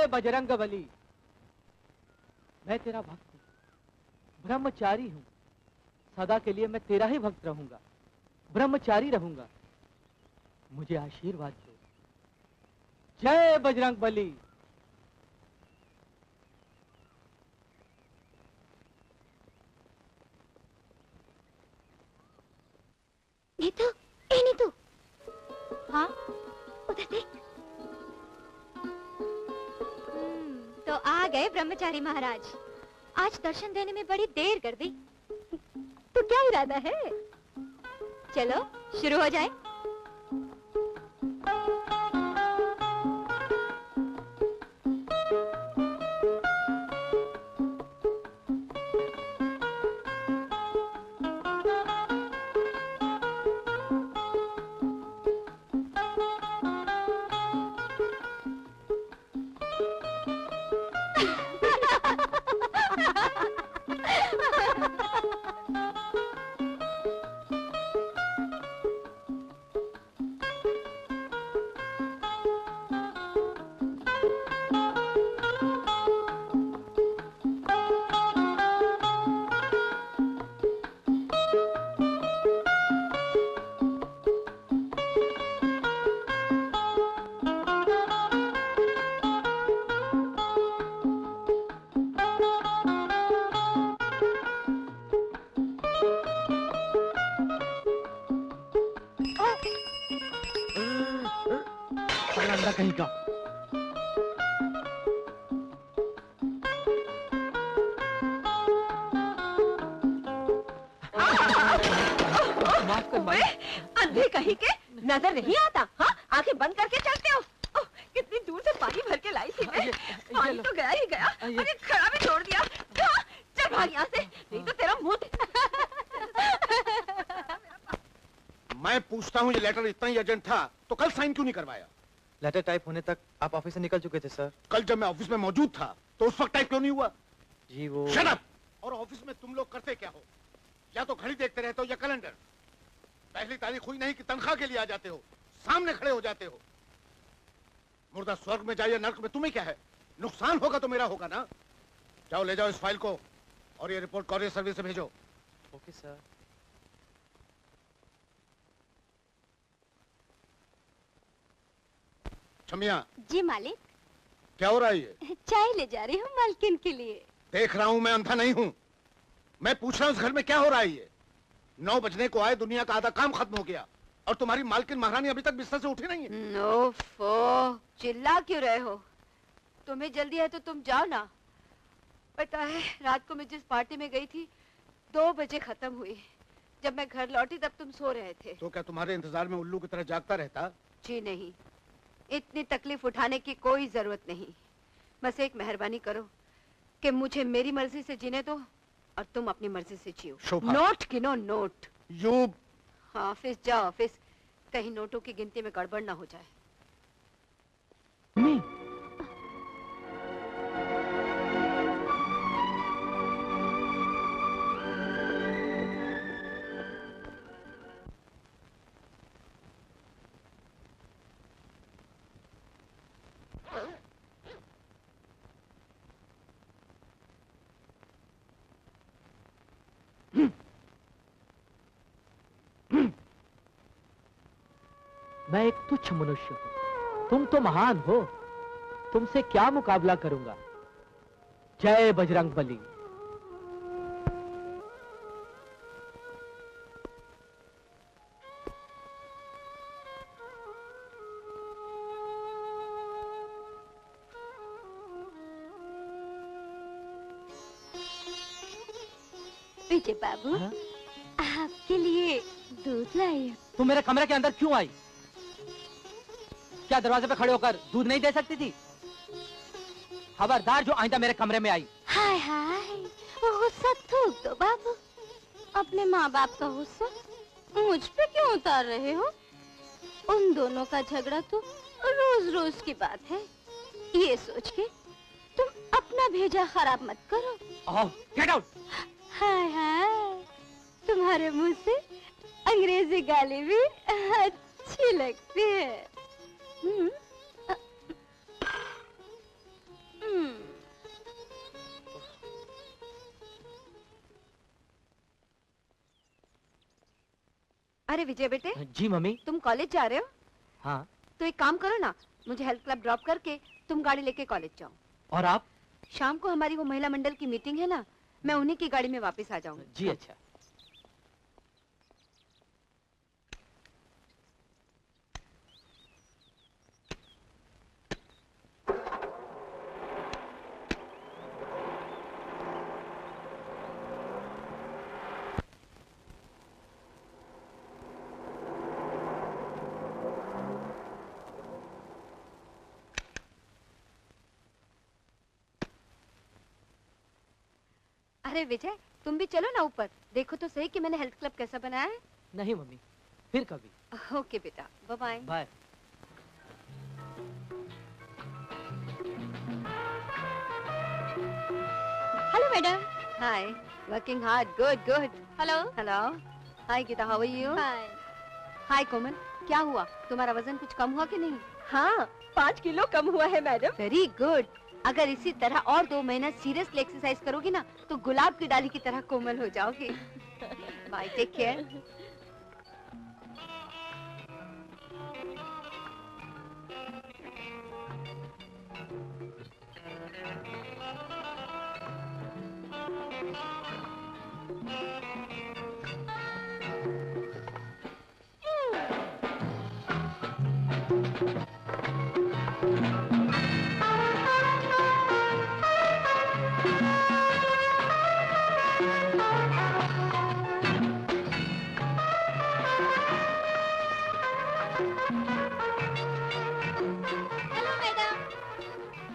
जय बजरंगबली। मैं तेरा भक्त हूँ, ब्रह्मचारी हूँ। सदा के लिए मैं तेरा ही भक्त रहूंगा, ब्रह्मचारी रहूंगा। मुझे आशीर्वाद दो। जय बजरंगबली। नीतू, ए नीतू। हाँ, उधर देख। तो आ गए ब्रह्मचारी महाराज। आज दर्शन देने में बड़ी देर कर दी। तो क्या इरादा है? चलो शुरू हो जाए। कहीं का अंधे कहीं के नजर नहीं आता। हाँ, आंखें बंद करके चलते हो। कितनी दूर से पानी भर के लाई थी मैं। पानी तो गया ही गया, अरे खड़ा भी छोड़ दिया। चल भाग यहाँ से, नहीं तो तेरा मुंह। मैं पूछता हूँ, ये लेटर इतना ही अर्जेंट था तो कल साइन क्यों नहीं करवाया? लेटर टाइप होने तक आप ऑफिस से निकल चुके थे सर। कल जब मैं ऑफिस में मौजूद था तो उस वक्त टाइप क्यों नहीं हुआ? जी वो शट अप! और ऑफिस में तुम लोग करते क्या हो? या तो घड़ी देखते रहते हो या कैलेंडर। पहली तारीख हुई नहीं कि तनख्वाह के लिए आ जाते हो, सामने खड़े हो जाते हो। मुर्दा स्वर्ग में जाए या नर्क में, तुम्हें क्या है? नुकसान होगा तो मेरा होगा ना। जाओ ले जाओ इस फाइल को और ये रिपोर्ट कॉरियर सर्विस से भेजो। Okay sir. छमिया। जी मालिक। क्या हो रहा है ये? चाय ले जा रही हूँ मालकिन के लिए। देख रहा हूँ, मैं अंधा नहीं हूँ। मैं पूछ रहा हूँ इस घर में क्या हो रहा है ये? 9 बजने को आए, दुनिया का आधा काम खत्म हो गया और तुम्हारी मालकिन महारानी अभी तक बिस्तर से उठी नहीं है। ओफो, चिल्ला क्यों रहे हो? तुम्हें जल्दी है तो तुम जाओ ना। पता है रात को मैं जिस पार्टी में गई थी 2 बजे खत्म हुई। जब मैं घर लौटी तब तुम सो रहे थे। तो क्या तुम्हारे इंतजार में उल्लू की तरह जागता रहता? जी नहीं, इतनी तकलीफ उठाने की कोई जरूरत नहीं। बस एक मेहरबानी करो कि मुझे मेरी मर्जी से जीने दो और तुम अपनी मर्जी से जियो। नोट गिनो, नोट। यू ऑफिस जाओ, ऑफिस। कहीं नोटों की गिनती में गड़बड़ ना हो जाए। मैं एक तुच्छ मनुष्य हूँ, तुम तो महान हो। तुमसे क्या मुकाबला करूंगा? जय बजरंगबली। विजय बाबू, आपके लिए दूध लाई। तुम मेरे कमरे के अंदर क्यों आई? क्या दरवाजे पे खड़े होकर दूध नहीं दे सकती थी? खबरदार जो आइंदा मेरे कमरे में आई। हाय हाय, वो गुस्सा थूक दो बाबू। अपने माँ बाप का गुस्सा मुझ पे क्यों उतार रहे हो? उन दोनों का झगड़ा तो रोज रोज की बात है। ये सोच के तुम अपना भेजा खराब मत करो। Get out. हाय हाय, तुम्हारे मुंह से अंग्रेजी गाली भी अच्छी लगती है। अरे विजय बेटे, जी मम्मी। तुम कॉलेज जा रहे हो? हाँ। तो एक काम करो ना, मुझे हेल्थ क्लब ड्रॉप करके तुम गाड़ी लेके कॉलेज जाओ। और आप? शाम को हमारी वो महिला मंडल की मीटिंग है ना, मैं उन्हीं की गाड़ी में वापस आ जाऊंगी। जी अच्छा। अरे विजय, तुम भी चलो ना ऊपर, देखो तो सही कि मैंने हेल्थ क्लब कैसा बनाया है। नहीं मम्मी, फिर कभी। ओके बेटा, bye bye. Bye. Hello madam. Hi, working hard, good good. Hello. Hello, hi Geeta, how are you? Hi. Hi Komal, क्या हुआ, तुम्हारा वजन कुछ कम हुआ कि नहीं? हाँ, 5 किलो कम हुआ है मैडम। Very good. अगर इसी तरह और 2 महीना सीरियसली एक्सरसाइज करोगी ना, तो गुलाब की डाली की तरह कोमल हो जाओगी। Bye, take care.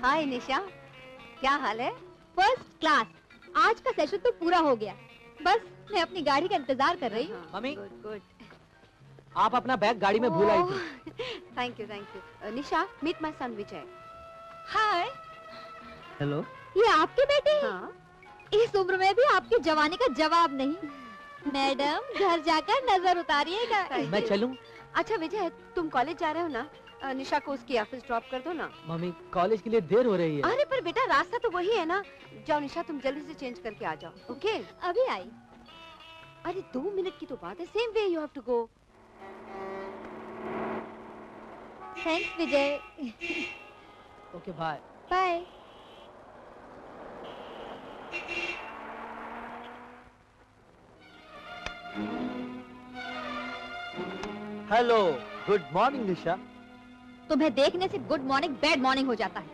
Hi Nisha, क्या हाल है? First class. आज का सेशन तो पूरा हो गया, बस मैं अपनी गाड़ी का इंतजार कर रही हूँ। Mummy, good good. आप अपना बैग गाड़ी में भूल आई थी। Thank you. Nisha, meet my son Vijay. Hi. Hello. ये आपके बेटे हैं? हाँ। इस उम्र में भी आपकी जवानी का जवाब नहीं। मैडम, घर जाकर नजर उतारिएगा। मैं चलूं? अच्छा विजय, तुम कॉलेज जा रहे हो ना, निशा को उसकी ऑफिस ड्रॉप कर दो ना। मम्मी, कॉलेज के लिए देर हो रही है। अरे पर बेटा, रास्ता तो वही है ना। जाओ निशा, तुम जल्दी से चेंज करके आ जाओ। ओके? अभी आई। अरे 2 मिनट की तो बात है, same way you have to go. Thanks Vijay. Okay bye. Bye. Hello, good morning Nisha. तुम्हें देखने से गुड मॉर्निंग बैड मॉर्निंग हो जाता है।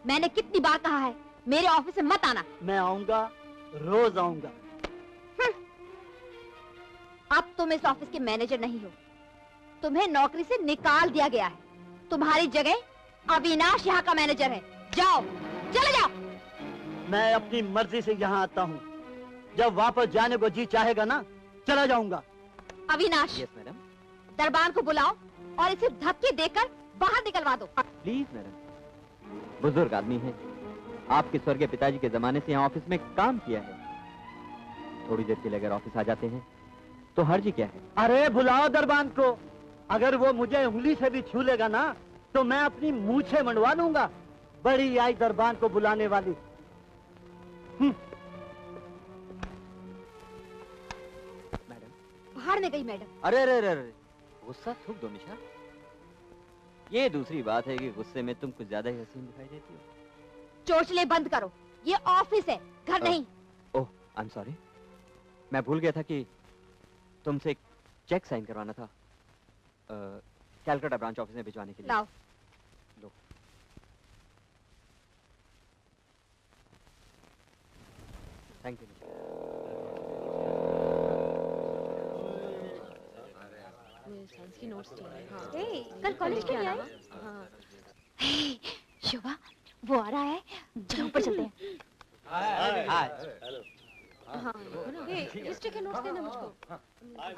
मैंने कितनी बार कहा है मेरे ऑफिस से मत आना। मैं आऊंगा, रोज आऊंगा। अब तुम इस ऑफिस के मैनेजर नहीं हो, तुम्हें नौकरी से निकाल दिया गया है। तुम्हारी जगह अविनाश यहाँ का मैनेजर है। जाओ, चले जाओ। मैं अपनी मर्जी से यहाँ आता हूँ। जब वापस जाने को जी चाहेगा ना, चला जाऊंगा। Avinash, yes madam. दरबान को बुलाओ और इसे धक्के देकर बाहर निकलवा दो। प्लीज मैडम, बुजुर्ग आदमी है, आपके स्वर्गीय पिताजी के जमाने से यहाँ ऑफिस में काम किया है। थोड़ी देर के लिए अगर ऑफिस आ जाते हैं तो हर्जी क्या है? अरे बुलाओ दरबान को। अगर वो मुझे उंगली से भी छू लेगा ना, तो मैं अपनी मूछें मंडवा दूंगा। बड़ी आई दरबान को बुलाने वाली। मैडम। बाहर में गई मैडम। अरे अरे अरे अरे, गुस्सा थूक दो निशा। ये दूसरी बात है कि गुस्से में तुम कुछ ज्यादा ही हसीन दिखाई देती हो। चोचले बंद करो, ये ऑफिस है, घर नहीं। ओह, आई एम सॉरी। मैं भूल गया था कि तुमसे एक चेक साइन करवाना था, कैलकाटा ब्रांच ऑफिस में भिजवाने के लिए। लाओ। लो। Thank you. साइंस की नोट्स चाहिए। हाँ। कल कॉलेज क्यों नहीं आए? हाँ। शोभा, वो आ रहा है, चलो ऊपर चलते हैं। हाय। हाँ, हिस्ट्री के नोट्स देना मुझको।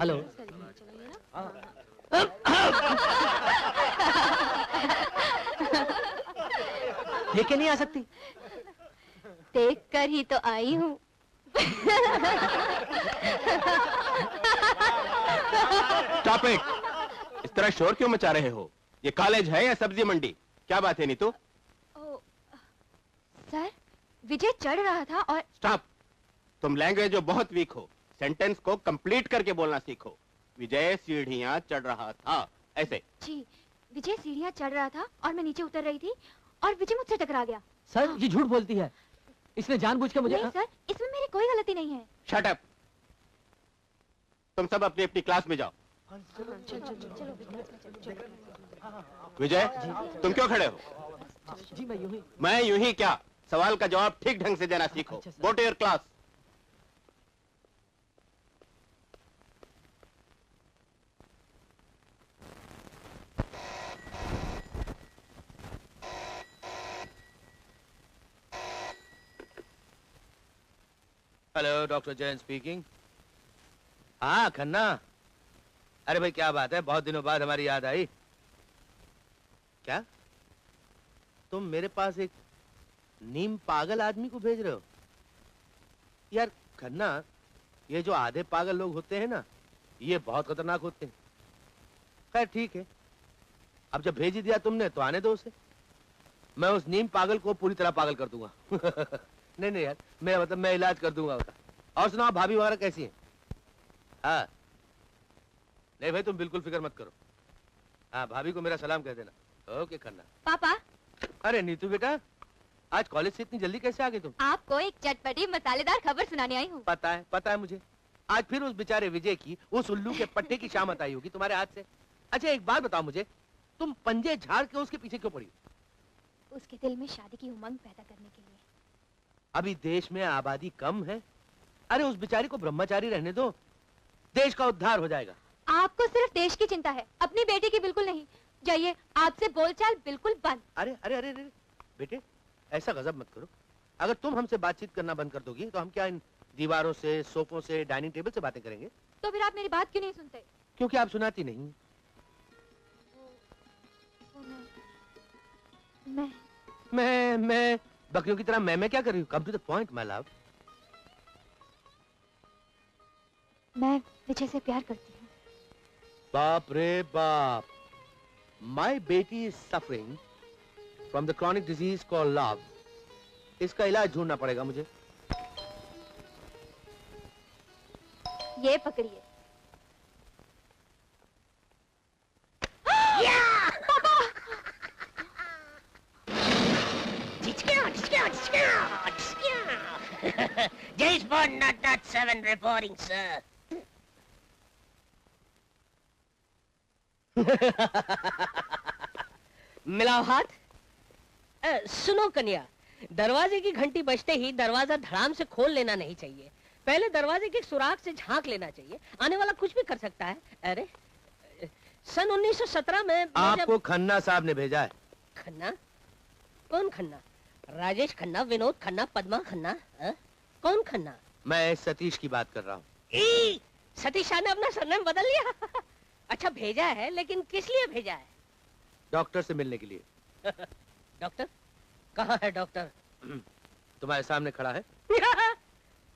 हेलो। चलेंगे ना? लेके नहीं आ सकती? देख कर ही तो आई हूँ। Stop it! इस तरह शोर क्यों मचा रहे हो? ये कॉलेज है या सब्जी मंडी? क्या बात है नीतू? सर, विजय चढ़ रहा था और स्टॉप! तुम लैंग्वेज में बहुत वीक हो। सेंटेंस को कंप्लीट करके बोलना सीखो। विजय सीढ़ियां चढ़ रहा था, ऐसे। जी, विजय सीढ़ियाँ चढ़ रहा था और मैं नीचे उतर रही थी और विजय मुझसे टकरा गया। सर, ये झूठ बोलती है। इसने जानबूझ के मुझे... नहीं सर, इसमें मेरी कोई गलती नहीं है। Shut up. तुम सब अपनी अपनी क्लास में जाओ। विजय, तुम क्यों खड़े हो? जी मैं यूं ही। मैं यूं ही क्या, सवाल का जवाब ठीक ढंग से देना सीखो। Go to your class. Hello, doctor Jain speaking. हाँ खन्ना, अरे भाई क्या बात है, बहुत दिनों बाद हमारी याद आई। क्या तुम मेरे पास एक नीम पागल आदमी को भेज रहे हो? यार खन्ना, ये जो आधे पागल लोग होते हैं ना, ये बहुत खतरनाक होते हैं। खैर ठीक है, अब जब भेज ही दिया तुमने तो आने दो उसे। मैं उस नीम पागल को पूरी तरह पागल कर दूंगा। नहीं नहीं यार, मेरा मतलब मैं इलाज कर दूंगा उसका। और सुनाओ, भाभी वगैरह कैसी है? हाँ नहीं भाई, तुम बिल्कुल फिक्र मत करो। हाँ, भाभी को मेरा सलाम कह देना। ओके खन्ना। पापा। अरे नीतू बेटा, आज कॉलेज से इतनी जल्दी कैसे आ गई तुम? आपको एक चटपटी मसालेदार खबर सुनाने आई हूँ। पता है मुझे। आज फिर उस बेचारे विजय की, उस उल्लू के पट्टे की शामत आई होगी तुम्हारे हाथ से। अच्छा एक बात बताओ मुझे, तुम पंजे झाड़ के उसके पीछे क्यों पड़ी? उसके दिल में शादी की उमंग पैदा करने के लिए। अभी देश में आबादी कम है। अरे उस बेचारी को ब्रह्मचारी रहने दो, देश का उद्धार हो जाएगा। आपको सिर्फ देश की चिंता है, अपनी बेटी की बिल्कुल नहीं। जाइए, आपसे बोलचाल बिल्कुल बंद। अरे अरे अरे अरे बेटे, ऐसा गजब मत करो। अगर तुम हमसे बातचीत करना बंद कर दोगी तो हम क्या इन दीवारों से, सोफों से, डाइनिंग टेबल से बातें करेंगे? तो फिर आप मेरी बात क्यों नहीं सुनते? क्योंकि आप सुनाती नहीं। मैं बकरियों की तरह मैं क्या कर रही हूँ? Come to the point my love. मैं विजय से प्यार करती हूँ। बाप रे बाप, माई बेटी is suffering from the chronic disease called love. इसका इलाज ढूंढना पड़ेगा मुझे। ये पकड़िए। James Bond, not 7 reporting, sir. मिलाओ हाथ। सुनो कन्या, दरवाजे की घंटी बजते ही दरवाजा धड़ाम से खोल लेना नहीं चाहिए। पहले दरवाजे के सुराख से झांक लेना चाहिए। आने वाला कुछ भी कर सकता है। अरे सन 1917 में आपको खन्ना साहब ने भेजा है। खन्ना? कौन खन्ना? राजेश खन्ना, विनोद खन्ना, पद्मा खन्ना? कौन खन्ना? मैं सतीश की बात कर रहा हूँ। सतीश ने अपना सरनेम बदल लिया। अच्छा भेजा है, लेकिन किस लिए भेजा है? डॉक्टर से मिलने के लिए। डॉक्टर? कहाँ है डॉक्टर? तुम्हारे सामने खड़ा है।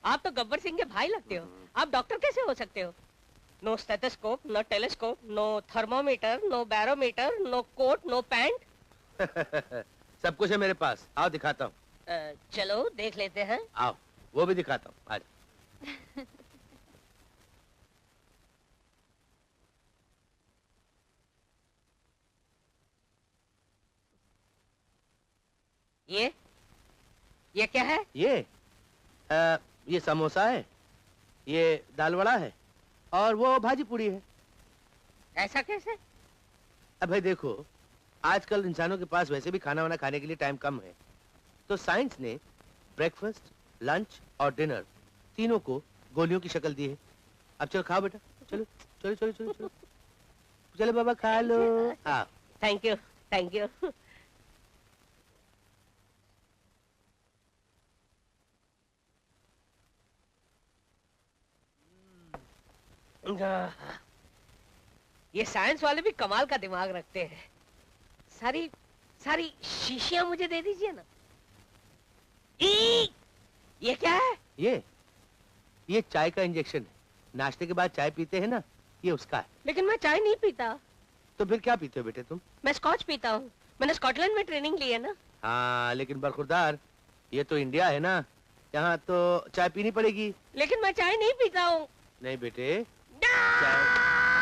आप तो गब्बर सिंह के भाई लगते हो। आप डॉक्टर कैसे हो सकते हो? No stethoscope, no telescope, no thermometer, no barometer, no coat, no pant. सब कुछ है मेरे पास, आओ दिखाता हूँ। चलो देख लेते हैं। आओ, वो भी दिखाता हूँ, आज। ये क्या है? ये समोसा है, ये दाल वड़ा है और वो भाजी पूरी है। ऐसा कैसे? अब भाई देखो, आजकल इंसानों के पास वैसे भी खाना वाना खाने के लिए टाइम कम है, तो साइंस ने ब्रेकफास्ट, लंच और डिनर तीनों को गोलियों की शक्ल दी है। अब चलो खाओ बेटा, चलो चलो चलो चलो चलो चलो बाबा खा लो। हाँ थैंक यू, थैंक यू। ये साइंस वाले भी कमाल का दिमाग रखते हैं। सारी सारी शीशियां मुझे दे दीजिए ना। ये क्या है? ये चाय का इंजेक्शन है। नाश्ते के बाद चाय पीते हैं ना, ये उसका है। लेकिन मैं चाय नहीं पीता। तो फिर क्या पीते हो बेटे तुम? मैं स्कॉच पीता हूँ। मैंने स्कॉटलैंड में ट्रेनिंग ली है ना। हाँ, लेकिन बरखुरदार, ये तो इंडिया है ना, यहाँ तो चाय पीनी पड़ेगी। लेकिन मैं चाय नहीं पीता हूँ। नहीं बेटे, चाय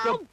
चुप।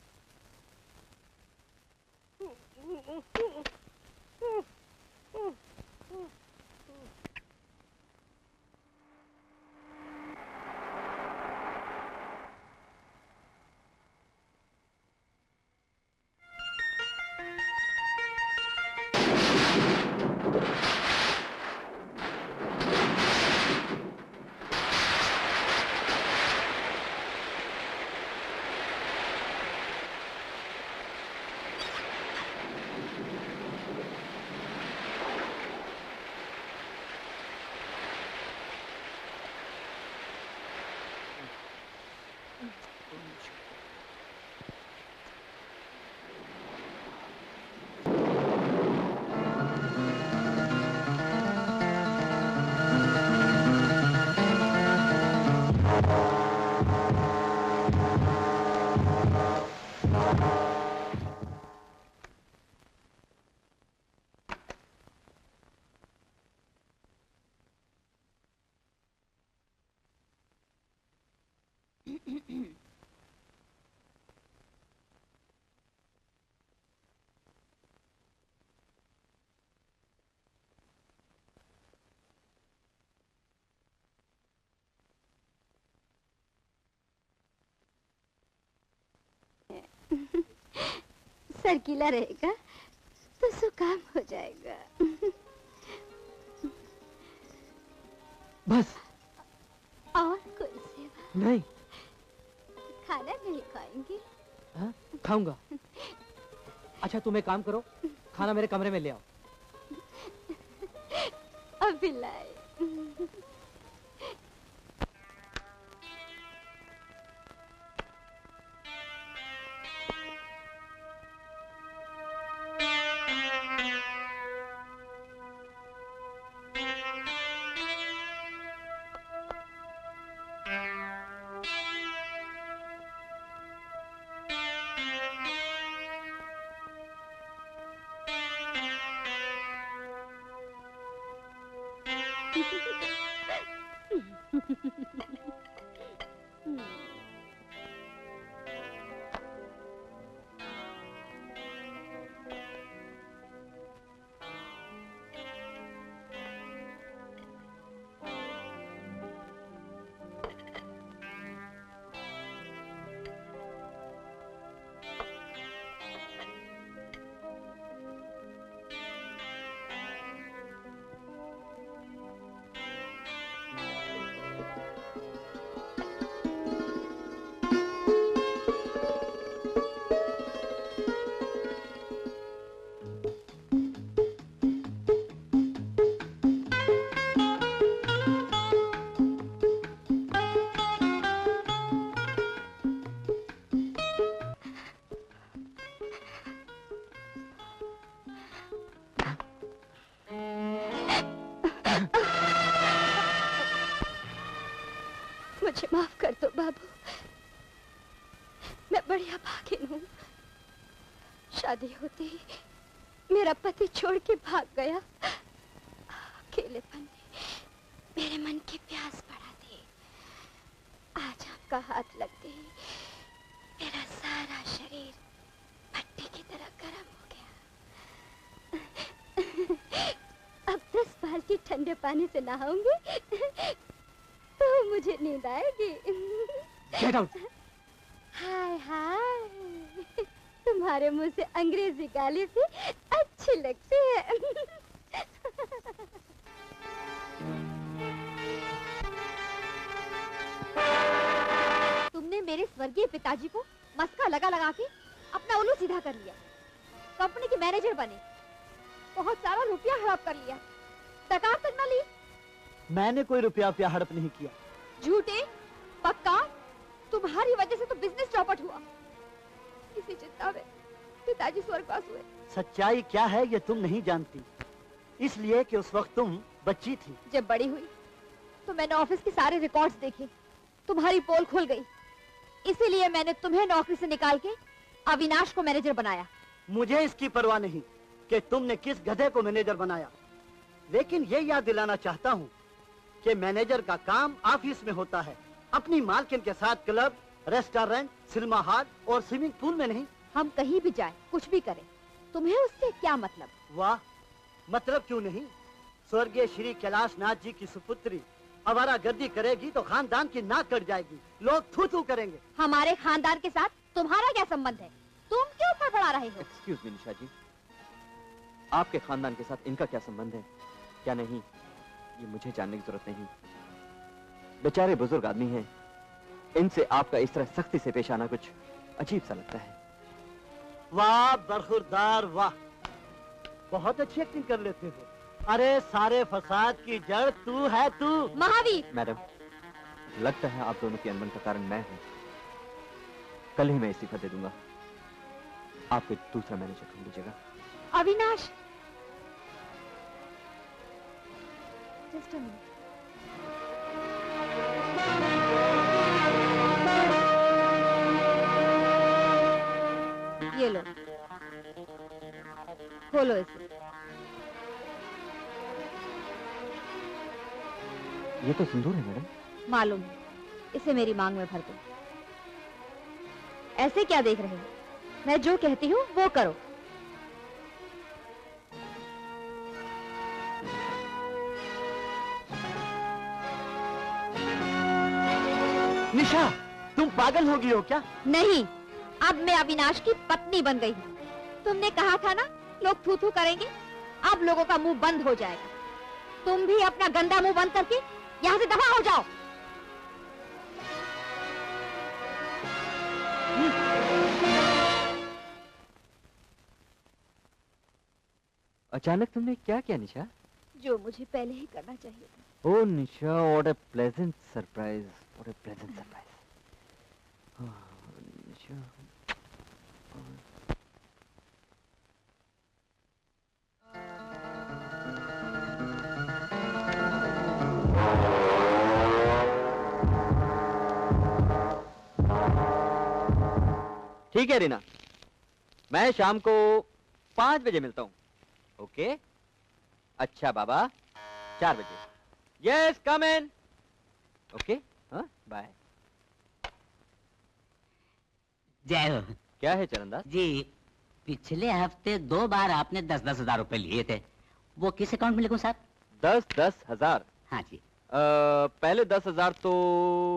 सरकीला रहेगा तो जुकाम हो जाएगा। बस और कोई सेवा नहीं। खाना नहीं खाएंगे? हाँ? खाऊंगा। अच्छा तुम एक काम करो, खाना मेरे कमरे में ले आओ। अभी लाए। मुझे माफ कर दो बाबू, मैं बढ़िया भागिन हूँ। शादी होते ही मेरा पति छोड़ के भाग गया। अकेलेपन ने मेरे मन की प्यास बढ़ा दी। आज आपका हाथ लगते ही मेरा सारा शरीर भट्टी की तरह गर्म हो गया। अब 10 बाल्टी ठंडे पानी से नहाऊंगी तो मुझे नींद आएगी। Get out! हाय हाय, तुम्हारे मुंह से अंग्रेजी गाली भी अच्छी लगती है। तुमने मेरे स्वर्गीय पिताजी को मस्का लगा लगा के अपना उल्लू सीधा कर लिया। कंपनी के मैनेजर बने, बहुत सारा रुपया हड़प कर लिया, तकात तक न ली। मैंने कोई रुपया हड़प नहीं किया। झूठे, पक्का, तुम्हारी वजह से तो बिजनेस चौपट हुआ। इसी चिंता में पिताजी स्वर्गवास हुए। सच्चाई क्या है ये तुम नहीं जानती, इसलिए कि उस वक्त तुम बच्ची थी। जब बड़ी हुई तो मैंने ऑफिस के सारे रिकॉर्ड्स देखे, तुम्हारी पोल खुल गई। इसीलिए मैंने तुम्हें नौकरी से निकाल के अविनाश को मैनेजर बनाया। मुझे इसकी परवाह नहीं कि तुमने किस गधे को मैनेजर बनाया, लेकिन ये याद दिलाना चाहता हूँ कि मैनेजर का काम ऑफिस में होता है, अपनी मालकिन के साथ क्लब, रेस्टोरेंट, सिनेमा हॉल और स्विमिंग पूल में नहीं। हम कहीं भी जाएं, कुछ भी करें, तुम्हें उससे क्या मतलब? वाह, मतलब क्यों नहीं। स्वर्गीय श्री कैलाश नाथ जी की सुपुत्री आवारा गर्दी करेगी तो खानदान की नाक कट जाएगी, लोग थू थू करेंगे। हमारे खानदान के साथ तुम्हारा क्या संबंध है? तुम क्यों फड़फड़ा रहे हो? एक्सक्यूज मी निशा जी, आपके खानदान के साथ इनका क्या संबंध है क्या नहीं, ये मुझे जानने की जरूरत नहीं। बेचारे बुजुर्ग आदमी हैं, इनसे आपका इस तरह सख्ती से पेश आना कुछ अजीब सा लगता है। वाह बरखुरदार वाह, बहुत अच्छी एक्टिंग कर लेते हो। अरे सारे फसाद की जड़ तू है, तू। महावीर! मैडम, लगता है आप दोनों की अनबन का कारण मैं हूं। कल ही मैं इस्तीफा दे दूंगा, आप कोई दूसरा मैनेजर ढूंढ लीजिएगा। Avinash, just a minute. ये लो, खोलो इसे। ये तो सिंदूर है मैडम। मालूम है, इसे मेरी मांग में भर दो। ऐसे क्या देख रहे हो? मैं जो कहती हूँ वो करो। निशा, तुम पागल हो गई हो क्या? नहीं, अब मैं अविनाश की पत्नी बन गई हूँ। तुमने कहा था ना लोग थू थू करेंगे, अब लोगों का मुंह बंद हो जाएगा। तुम भी अपना गंदा मुंह बंद करके यहाँ से दफा हो जाओ। अचानक तुमने क्या किया निशा? जो मुझे पहले ही करना चाहिए था। Oh Nisha, what a pleasant surprise, what a pleasant surprise. Nisha, ठीक है रीना, मैं शाम को 5 बजे मिलता हूँ। ओके? अच्छा बाबा, 4 बजे। यस, कम इन। ओके, हाँ, बाय। जय हो। क्या है चरणदास जी, पिछले हफ्ते 2 बार आपने 10-10 हजार रुपए लिए थे, वो किस अकाउंट में लिखूं साहब? 10-10 हजार? हाँ जी। पहले 10 हजार तो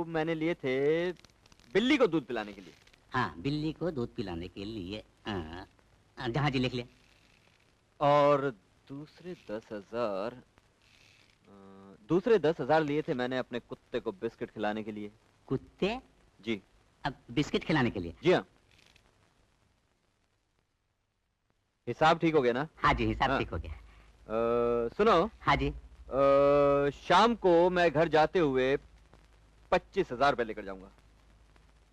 मैंने लिए थे बिल्ली को दूध पिलाने के लिए। हाँ, बिल्ली को दूध पिलाने के लिए। जहाँ जी लिख लिया। और दूसरे 10 हजार लिए थे मैंने अपने कुत्ते को बिस्किट खिलाने के लिए। कुत्ते? जी। अब बिस्किट खिलाने के लिए? जी हाँ। हिसाब ठीक हो गया ना? हाँ जी, हिसाब ठीक हो गया। सुनो। हाँ जी। शाम को मैं घर जाते हुए 25,000 रुपए लेकर जाऊंगा।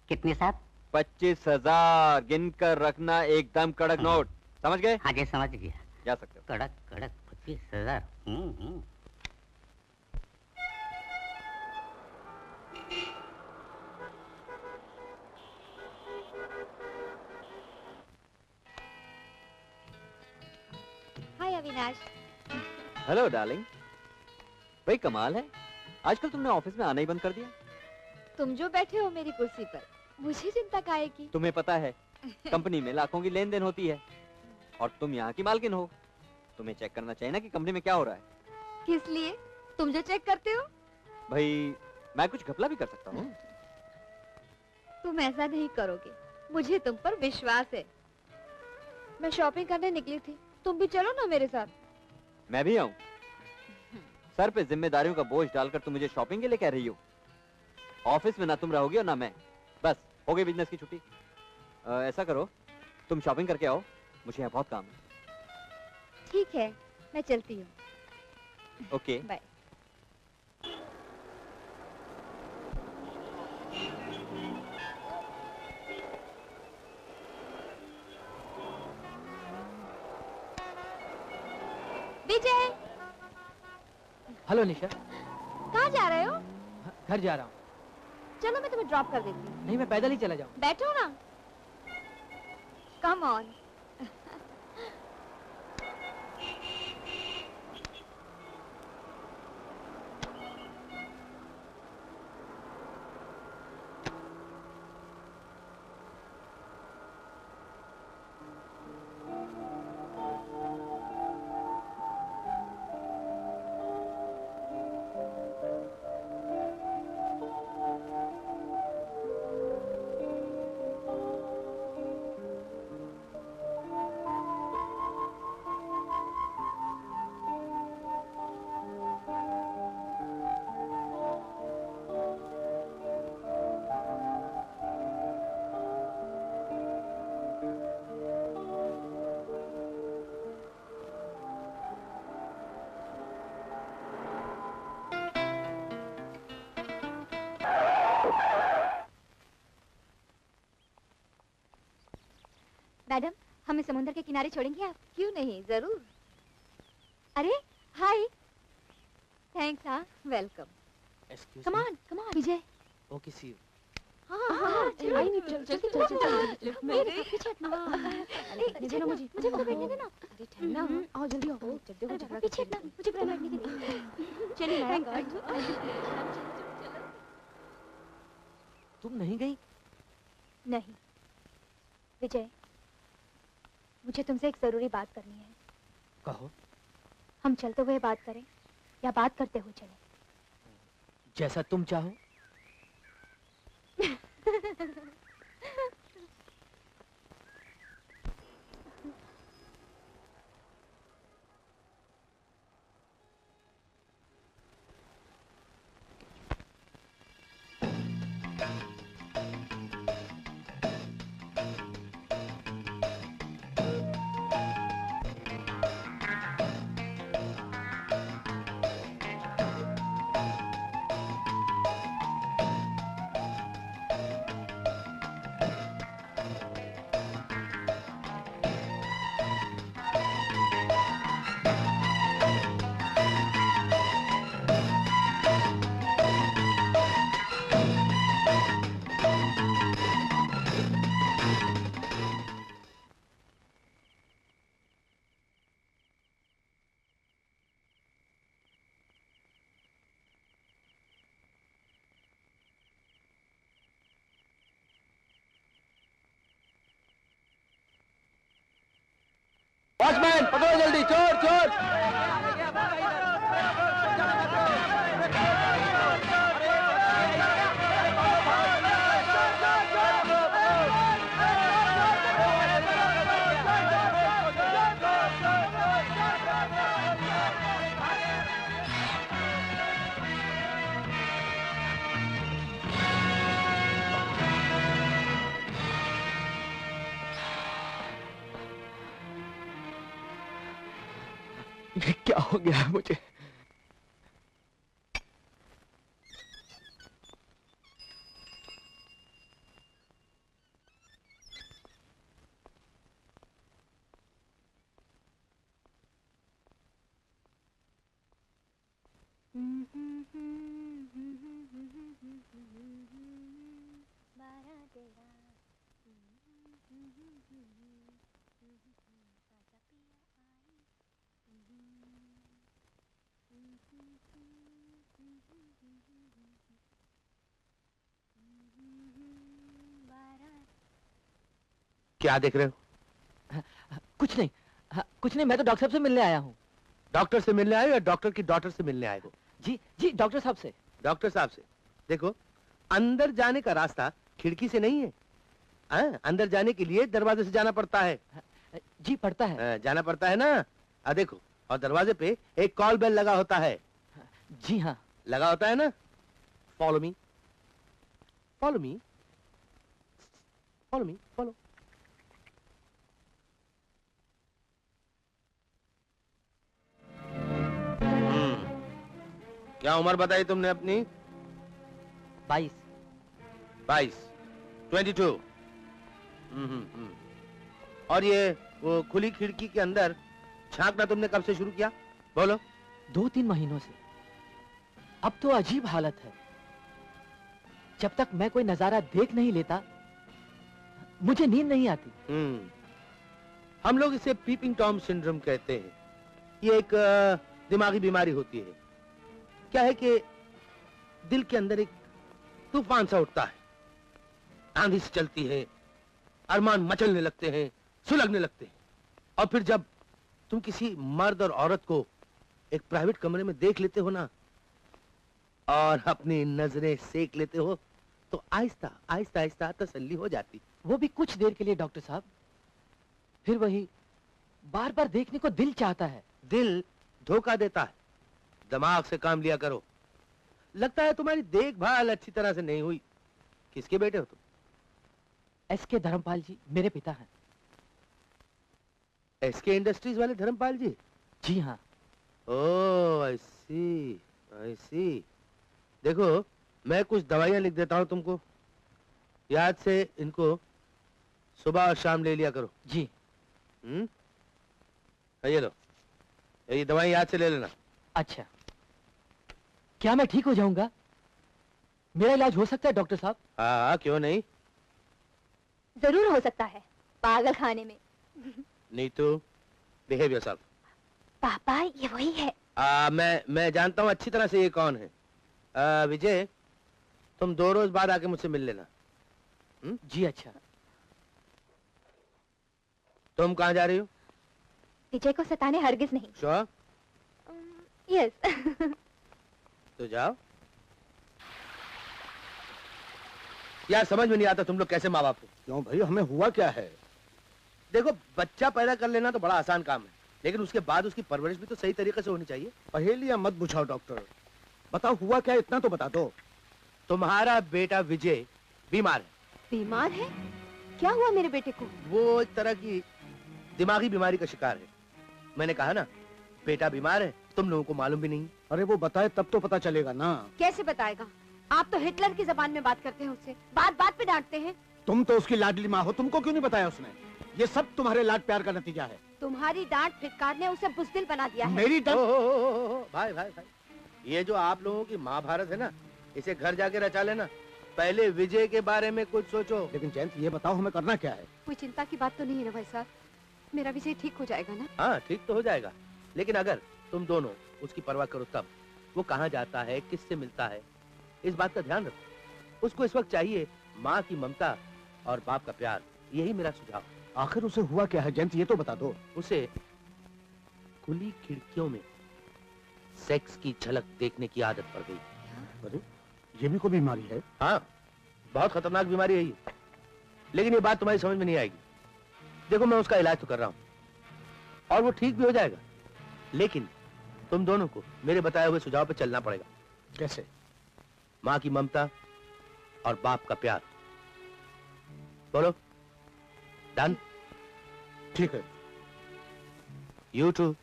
कितने साहब? 25,000 गिनकर रखना, एकदम कड़क नोट, समझ गए? हाँ जी, समझ गया। जा सकते हो। कड़क कड़क 25,000। हाय अविनाश। Hello darling. भाई कमाल है, आजकल तुमने ऑफिस में आना ही बंद कर दिया। तुम जो बैठे हो मेरी कुर्सी पर, मुझे चिंता काहे की? तुम्हें पता है कंपनी में लाखों की लेन देन होती है और तुम यहाँ की मालकिन हो, तुम्हें चेक करना चाहिए ना कि कंपनी में क्या हो रहा है। किस लिए? तुम जो चेक करते हो? भाई मैं कुछ घपला भी कर सकता हूँ। तुम ऐसा नहीं करोगे, मुझे तुम पर विश्वास है। मैं शॉपिंग करने निकली थी, तुम भी चलो ना मेरे साथ। मैं भी आऊँ? सर पे जिम्मेदारियों का बोझ डालकर तुम मुझे शॉपिंग के लिए कह रही हो? ऑफिस में ना तुम रहोगी और ना मैं, बस हो गई बिजनेस की छुट्टी। ऐसा करो, तुम शॉपिंग करके आओ, मुझे यहाँ बहुत काम है। ठीक है, मैं चलती हूँ। Okay bye. Vijay. Hello Nisha. कहाँ जा रहे हो? घर जा रहा हूँ। चलो मैं तुम्हें ड्रॉप कर देती हूँ। नहीं, मैं पैदल ही चला जाऊँ। बैठो ना। Come on. मैडम, हमें समुद्र के किनारे छोड़ेंगे आप? क्यों नहीं, जरूर। अरे हाय, थैंक्स। हाँ, welcome. Come on Vijay. Okay, see you. हाँ, चल पीछे हटना। मुझे मुझे बैठने देना। अरे ठहरना, आओ जल्दी आओ। जल्दी हो, झगड़ा पीछे हटना, मुझे बैठने देना। चलिए मैडम। तुम नहीं गई? नहीं विजय, मुझे तुमसे एक जरूरी बात करनी है। कहो। हम चलते हुए बात करें या बात करते हुए चलें? जैसा तुम चाहो। वॉचमैन, पकड़ो जल्दी, चोर चोर। ये क्या हो गया है मुझे? क्या देख रहे हो? कुछ नहीं, कुछ नहीं, मैं तो डॉक्टर साहब से मिलने आया हूँ। डॉक्टर से मिलने आए हो या डॉक्टर की डॉटर से मिलने आए हो? जी जी, डॉक्टर साहब से। डॉक्टर साहब से। देखो, अंदर जाने का रास्ता खिड़की से नहीं है। अंदर जाने के लिए दरवाजे से जाना पड़ता है। जी पड़ता है। जाना पड़ता है ना। देखो, और दरवाजे पे एक कॉल बेल लगा होता है। जी हाँ, लगा होता है ना। Follow me, follow me, follow me, follow. क्या उम्र बताई तुमने अपनी? 22। 22। और ये वो खुली खिड़की के अंदर झांकना तुमने कब से शुरू किया? बोलो। 2-3 महीनों से। अब तो अजीब हालत है। जब तक मैं कोई नजारा देख नहीं लेता, मुझे नींद नहीं आती। हम लोग इसे पीपिंग टॉम सिंड्रोम कहते हैं। ये एक दिमागी बीमारी होती है। क्या है कि दिल के अंदर एक तूफान सा उठता है, आंधी से चलती है, अरमान मचलने लगते हैं, सुलगने लगते हैं, और फिर जब तुम किसी मर्द और औरत को एक प्राइवेट कमरे में देख लेते हो ना, और अपनी नजरें सेक लेते हो, तो आहिस्ता आहिस्ता आहिस्ता तसल्ली हो जाती। वो भी कुछ देर के लिए डॉक्टर साहब। फिर वही बार बार देखने को दिल चाहता है। दिल धोखा देता है। दिमाग से काम लिया करो। लगता है तुम्हारी देखभाल अच्छी तरह से नहीं हुई। किसके बेटे हो तुम? एसके धर्मपाल जी मेरे पिता हैं। एसके इंडस्ट्रीज वाले धर्मपाल जी? जी हाँ। ओह, आई सी, आई सी। देखो, मैं कुछ दवाइयां लिख देता हूं तुमको। याद से इनको सुबह और शाम ले लिया करो। जी। ये लो, ये दवाई याद से ले लेना। अच्छा, क्या मैं ठीक हो जाऊंगा? मेरा इलाज हो सकता है डॉक्टर साहब? हाँ, क्यों नहीं? जरूर हो सकता है, पागल खाने में। Neetu, behave yourself. पापा, ये वही है। मैं जानता हूँ अच्छी तरह से ये कौन है। विजय, तुम 2 रोज बाद आके मुझसे मिल लेना। जी अच्छा। तुम कहाँ जा रही हो? विजय को सताने हरगिज नहीं। श्योर? यस। तो जाओ। यार समझ में नहीं आता तुम लोग कैसे माँ बाप हो। क्यों भाई, हमें हुआ क्या है? देखो, बच्चा पैदा कर लेना तो बड़ा आसान काम है, लेकिन उसके बाद उसकी परवरिश भी तो सही तरीके से होनी चाहिए। पहेलियां मत बुझाओ डॉक्टर, बताओ हुआ क्या, इतना तो बता दो। तुम्हारा बेटा विजय बीमार है। बीमार है? क्या हुआ मेरे बेटे को? वो एक तरह की दिमागी बीमारी का शिकार है। मैंने कहा ना, बेटा बीमार है, तुम लोगों को मालूम भी नहीं। अरे वो बताए तब तो पता चलेगा ना। कैसे बताएगा? आप तो हिटलर की जबान में बात करते हैं उससे, बात बात पे डांटते हैं। तुम तो उसकी लाडली माँ हो, तुमको क्यों नहीं बताया उसने? ये सब तुम्हारे लाड प्यार का नतीजा है। तुम्हारी डांट फिटकार ने उसे बुज़दिल बना दिया है। मेरी डांट? भाई भाई भाई, ये जो आप लोगों की महाभारत है ना, इसे घर जाके रचा लेना। पहले विजय के बारे में कुछ सोचो। लेकिन जयंत, ये बताओ हमें करना क्या है? कोई चिंता की बात तो नहीं है ना भाई साहब? मेरा विजय ठीक हो जाएगा ना? हाँ, ठीक तो हो जाएगा, लेकिन अगर तुम दोनों उसकी परवाह करो तब। वो कहाँ जाता है, किससे मिलता है, इस बात का ध्यान रखो। उसको इस वक्त चाहिए माँ की ममता और बाप का प्यार। यही मेरा सुझाव। आखिर उसे हुआ क्या है जयंत, ये तो बता दो। उसे खुली खिड़कियों में सेक्स की झलक देखने की आदत पड़ गई। अरे, ये भी कोई बीमारी है? हाँ, बहुत खतरनाक बीमारी है ये। लेकिन ये बात तुम्हारी समझ में नहीं आएगी। देखो, मैं उसका इलाज तो कर रहा हूँ और वो ठीक भी हो जाएगा, लेकिन तुम दोनों को मेरे बताए हुए सुझाव पे चलना पड़ेगा। कैसे? माँ की ममता और बाप का प्यार। बोलो, डन? ठीक है। You to.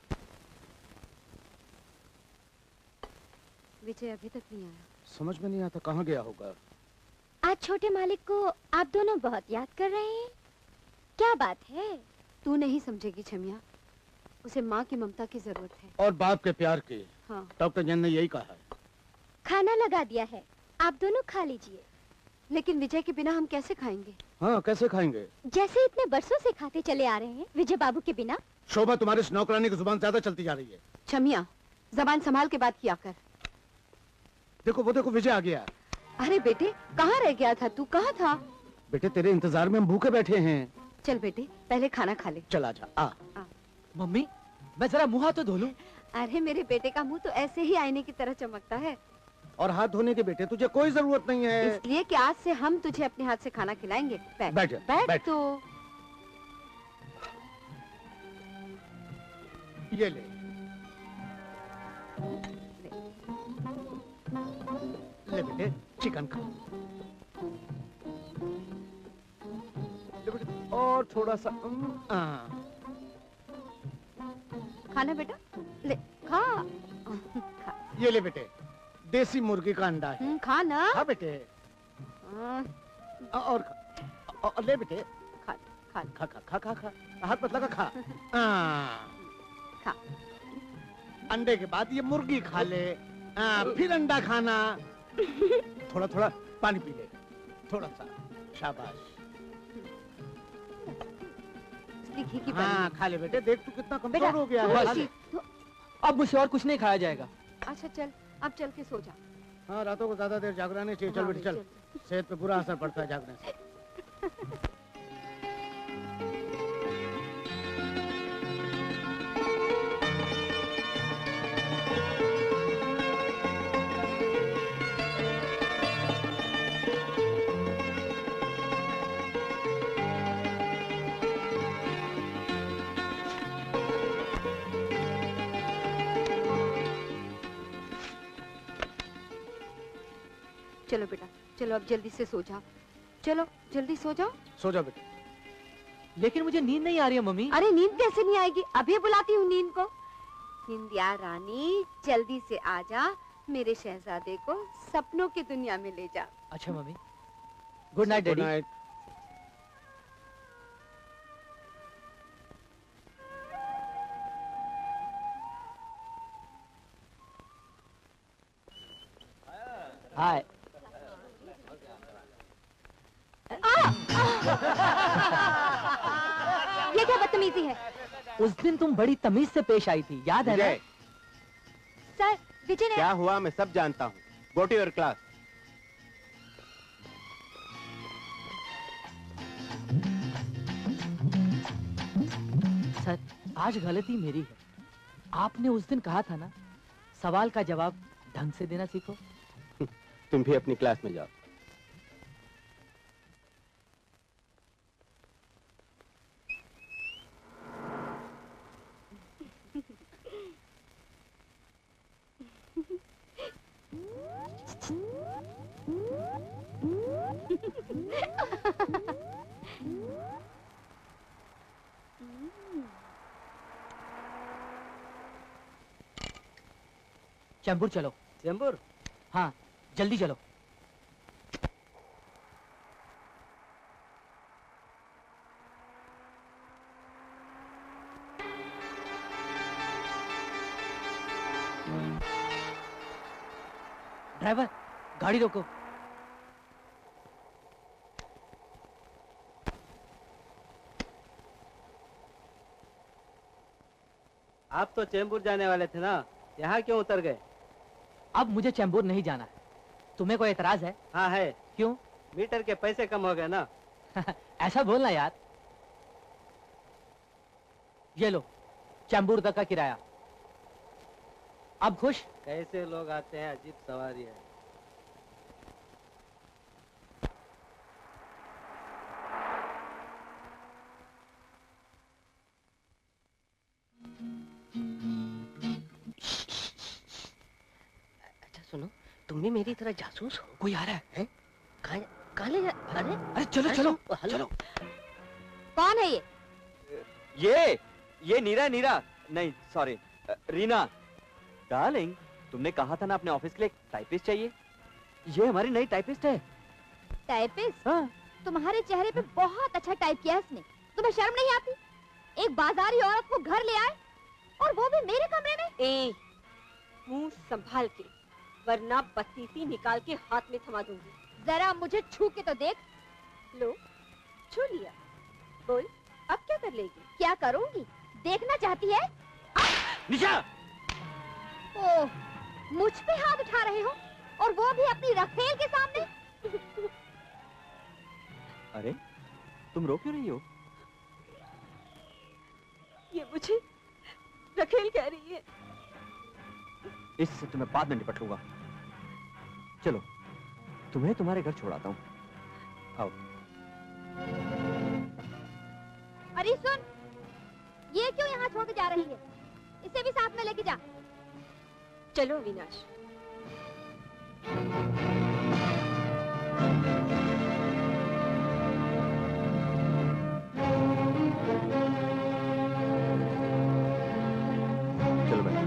विजय अभी तक नहीं आया। समझ में नहीं आता कहाँ गया होगा। आज छोटे मालिक को आप दोनों बहुत याद कर रहे हैं, क्या बात है? तू नहीं समझेगी छमिया, उसे माँ की ममता की जरूरत है और बाप के प्यार की। हाँ। डॉक्टर जैन ने यही कहा है। खाना लगा दिया है, आप दोनों खा लीजिए। लेकिन विजय के बिना हम कैसे खाएंगे? हाँ, कैसे खाएंगे? जैसे इतने बरसों से खाते चले आ रहे हैं, विजय बाबू के बिना। शोभा, तुम्हारी इस नौकरानी की जुबान ज्यादा चलती जा रही है। छमिया, जबान संभाल के बात किया कर। देखो, वो देखो, विजय आ गया। अरे बेटे, कहाँ रह गया था तू? कहाँ था? बेटे, तेरे इंतजार में हम भूखे बैठे हैं। चल बेटे, पहले खाना खा ले। चला जा। आ। मम्मी, मैं जरा मुंह हाथ तो धो लूं। अरे मेरे बेटे का मुंह तो ऐसे ही आईने की तरह चमकता है। और हाथ धोने के बेटे तुझे कोई जरूरत नहीं है। इसलिए कि आज से हम तुझे अपने हाथ से खाना खिलाएंगे। बैठ बैठ, बैठ तो। ये ले। ले बेटे, चिकन खा। ले बेटे, और थोड़ा सा। खाना बेटा, ले खा। खा। ये ले बेटे, देसी मुर्गी का अंडा है। खा ना। खा बेटे। और खा। और ले बेटे। खा खा खा खा खा खा खा। हाथ मत लगा, खा। खा। अंडे के बाद ये मुर्गी खा ले। फिर अंडा खाना। थोड़ा थोड़ा पानी पी ले, थोड़ा सा। शाबाश। घी की हाँ, खा ले बेटे। देख तू कितना कमजोर बेटा, हो गया है। अब मुझसे और कुछ नहीं खाया जाएगा। अच्छा चल, अब चल के सो जा। हाँ, रातों को ज्यादा देर जागना नहीं चाहिए। चल हाँ, बेटे, चल। सेहत पे बुरा असर पड़ता है जागने से। चलो बेटा, चलो अब जल्दी से सो जाओ। चलो जल्दी सो जाओ। सो जा बेटे। लेकिन मुझे नींद नहीं आ रही है मम्मी। अरे नींद कैसे नहीं आएगी? अभी बुलाती हूँ नींद को। निंदिया रानी, जल्दी से आ जा, मेरे शहजादे को सपनों की दुनिया में ले जा। अच्छा मम्मी, गुड नाइट डैडी। ये क्या बदतमीजी है? उस दिन तुम बड़ी तमीज से पेश आई थी, याद है ना? विजय, सर, विजय ने क्या हुआ मैं सब जानता हूँ। Go to your class. Sir, आज गलती मेरी है। आपने उस दिन कहा था ना, सवाल का जवाब ढंग से देना सीखो। तुम भी अपनी क्लास में जाओ। चैम्बूर चलो। चैम्बूर? हाँ, जल्दी चलो। ड्राइवर, गाड़ी रोको। आप तो चैम्बूर जाने वाले थे ना, यहाँ क्यों उतर गए? अब मुझे चैम्बूर नहीं जाना है। तुम्हें कोई एतराज है? हाँ है। क्यों? मीटर के पैसे कम हो गए ना। ऐसा बोलना यार। ये लो, चैम्बूर तक का किराया। अब खुश? कैसे लोग आते हैं, अजीब सवारी है। अच्छा सुनो, तुम भी मेरी तरह जासूस हो? कोई आ रहा है? कहाँ ले जा? अरे अरे चलो चलो चलो। कौन है ये? ये नीरा नहीं, सॉरी, रीना। डार्लिंग, तुमने कहा था ना अपने ऑफिस के लिए टाइपिस्ट चाहिए। ये हमारी नई टाइपिस्ट है। टाइपिस्ट? हाँ। तुम्हारे चेहरे पे बहुत अच्छा टाइप किया इसने। तुम्हें शर्म नहीं आती? एक बाजारी औरत को घर ले आए और वो भी मेरे कमरे में। ए, मुंह संभाल के, वरना बत्तीसी निकाल के हाथ में थमा दूंगी। जरा मुझे छू के तो देख। लो, छू लिया। बोल, अब क्या कर लेगी? क्या करूंगी? देखना चाहती है? निशा! ओह, मुझ पे हाथ उठा रहे हो और वो भी अपनी रखेल के सामने। अरे, तुम रो क्यों रही हो? ये मुझे रखेल कह रही है। इससे तुम्हें बाद में निपट लूंगा। चलो, तुम्हें तुम्हारे घर छोड़ाता हूँ। आओ। अरे सुन, ये क्यों यहाँ छोड़ के जा रही है? इसे भी साथ में लेके जा। चलो अविनाश। चलो भाई।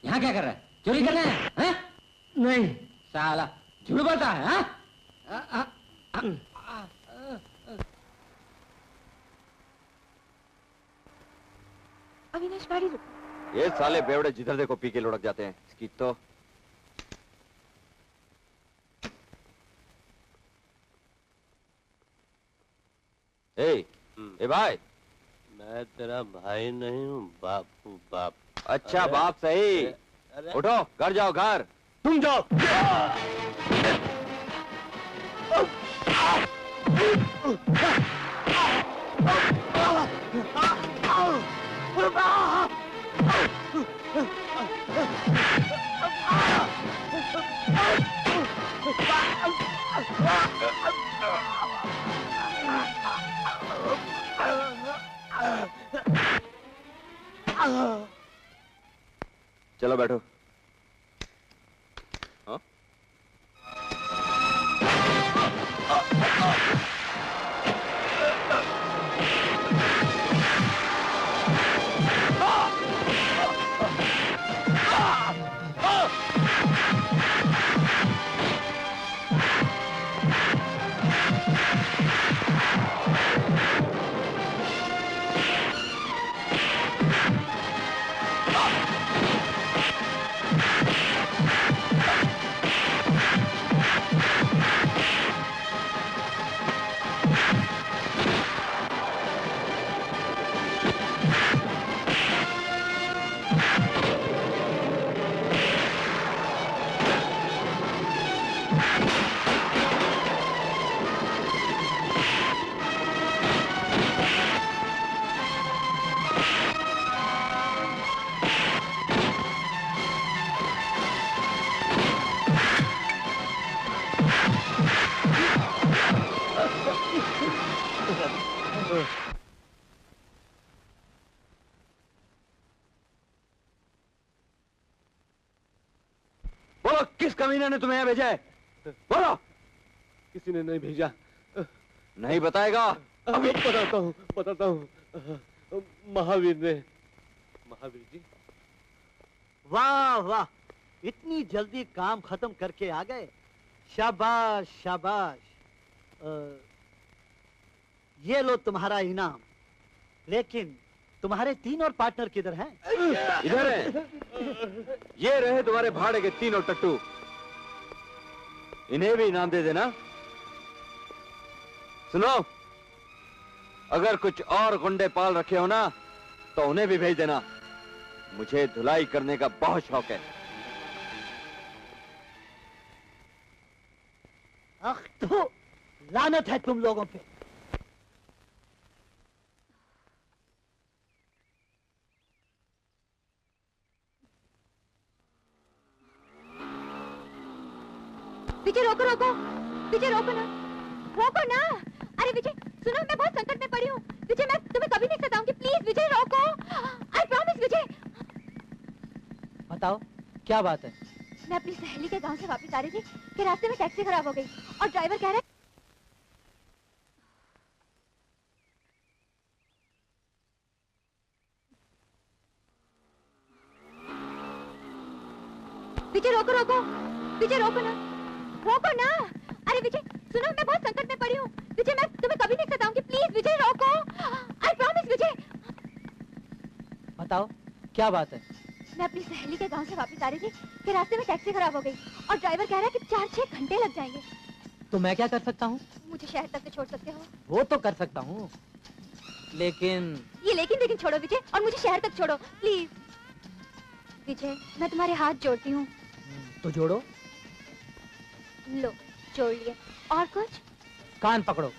यहाँ क्या कर रहा है? चोरी कर रहे हैं? हैं? नहीं। साला झूठ बोलता है। हाँ? अविनाश, गाड़ी रुको। ये साले बेवड़े जिधर देखो पी के लुढ़क जाते हैं। इसकी तो ए भाई, मैं तेरा भाई नहीं हूँ, बाप हूँ, बाप। अच्छा अरे, बाप सही। अरे, उठो, घर जाओ, घर। तुम जाओ। चलो बैठो। हाँ? बोलो, किस कमीने ने तुम्हें यहाँ भेजा है? बोलो। किसी ने नहीं भेजा। नहीं बताएगा? अभी बताता हूँ। महावीर ने। महावीर जी। वाह वाह, इतनी जल्दी काम खत्म करके आ गए। शाबाश शाबाश। ये लो तुम्हारा इनाम। लेकिन तुम्हारे 3 और पार्टनर किधर हैं? इधर हैं। ये रहे तुम्हारे भाड़े के 3 टट्टू। इन्हें भी इनाम दे देना। सुनो, अगर कुछ और गुंडे पाल रखे हो ना, तो उन्हें भी भेज देना। मुझे धुलाई करने का बहुत शौक है। अख तो लानत है तुम लोगों पे। विजय रोको रोको, विजय रोको ना, रोको ना। अरे विजय सुनो, मैं बहुत संकट में पड़ी हूँ। विजय मैं तुम्हें कभी नहीं सताऊंगी, प्लीज विजय रोको। आई प्रॉमिस विजय। बताओ क्या बात है? मैं अपनी सहेली के गांव से वापस आ रही थी कि रास्ते में टैक्सी खराब हो गई और ड्राइवर कह रहा है विजय रोको रोको, विजय रोको ना, रोको ना। अरे विजय सुनो, मैं बहुत संकट में पड़ी हूँ। विजय मैं तुम्हें कभी नहीं सताऊंगी, प्लीज विजय रोको। आई प्रॉमिस विजय। बताओ क्या बात है? मैं अपनी सहेली के गांव से वापस आ रही थी कि रास्ते में टैक्सी खराब हो गई और ड्राइवर कह रहा है कि 4-6 घंटे लग जाएंगे। तो मैं क्या कर सकता हूँ? मुझे शहर तक तो छोड़ सकते हो? वो तो कर सकता हूँ, लेकिन ये लेकिन छोड़ो विजय, और मुझे शहर तक छोड़ो प्लीज। विजय मैं तुम्हारे हाथ जोड़ती हूँ। तो जोड़ो। लो जोड़ लिए। और कुछ? कान पकड़ो।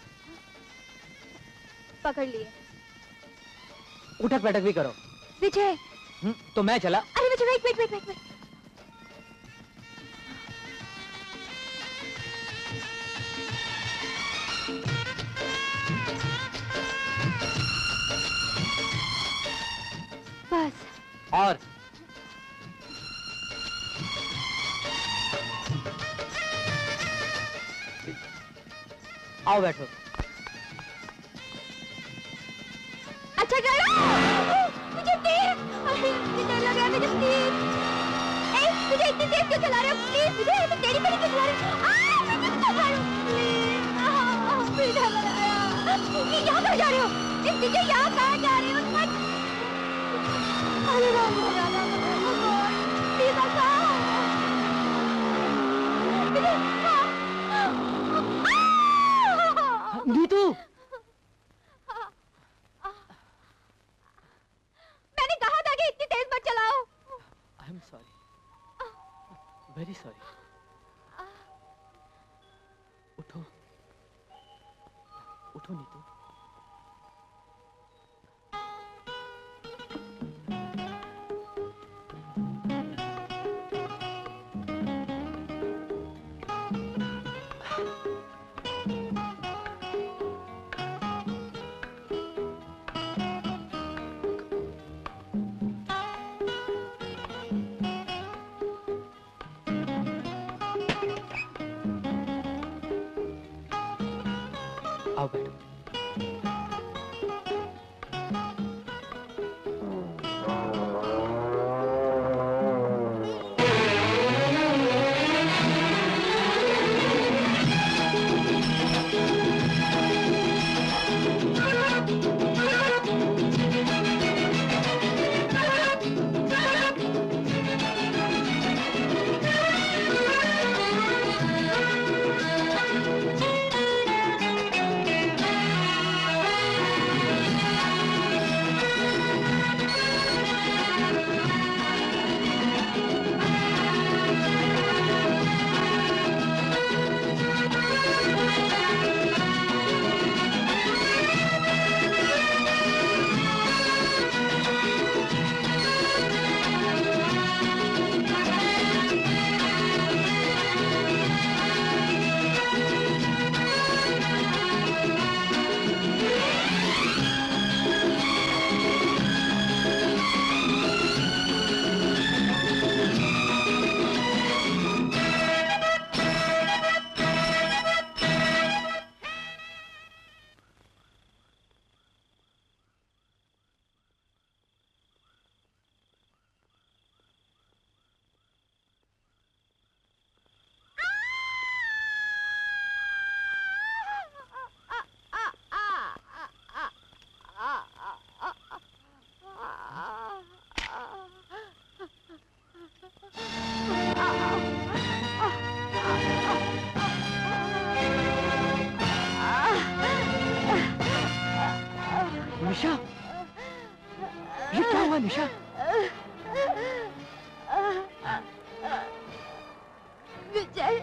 पकड़ लिए। उठक बैठक भी करो। विजय तो मैं चला। अरे Vijay wait wait wait wait wait. बस। और आओ बैठो। अच्छा ड्राइवर मुझे प्लीज, मुझे डर लग रहा है मुझे प्लीज। मुझे इतनी तेज क्यों चला रहे हो प्लीज? मुझे इतनी तेरी तेरी क्यों चला रहे हो? मुझे क्यों चला रहे हो प्लीज? मुझे डर लग रहा है। यहाँ कहाँ जा रहे हो? विजय यहाँ कहाँ जा रहे हो? अरे राम प्लीज आका। नीतू, मैंने कहा था कि इतनी तेज मत चलाओ। I am sorry, very sorry. उठो उठो नीतू। आओ बैठो। विजय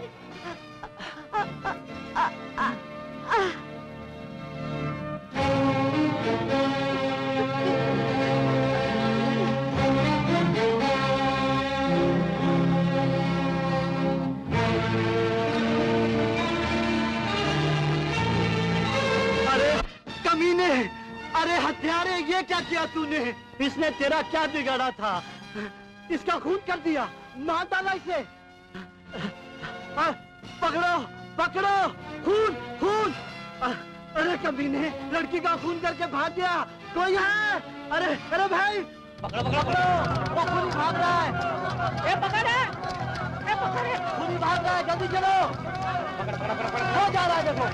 कमीने, अरे हत्यारे, ये क्या किया तूने? इसने तेरा क्या बिगाड़ा था? इसका खून कर दिया, मार डाला इसे। पकड़ो पकड़ो, खून खून। अरे कमीने, लड़की का खून करके भाग गया। कोई है? अरे अरे भाई, पकड़ो पकड़ो पकड़ो, वो खूनी भाग रहा है। ए पकड़ है, ए पकड़ है, खूनी भाग रहा है, जल्दी चलो। पकड़ पकड़ पकड़ पकड़, हो जा रहा है देखो।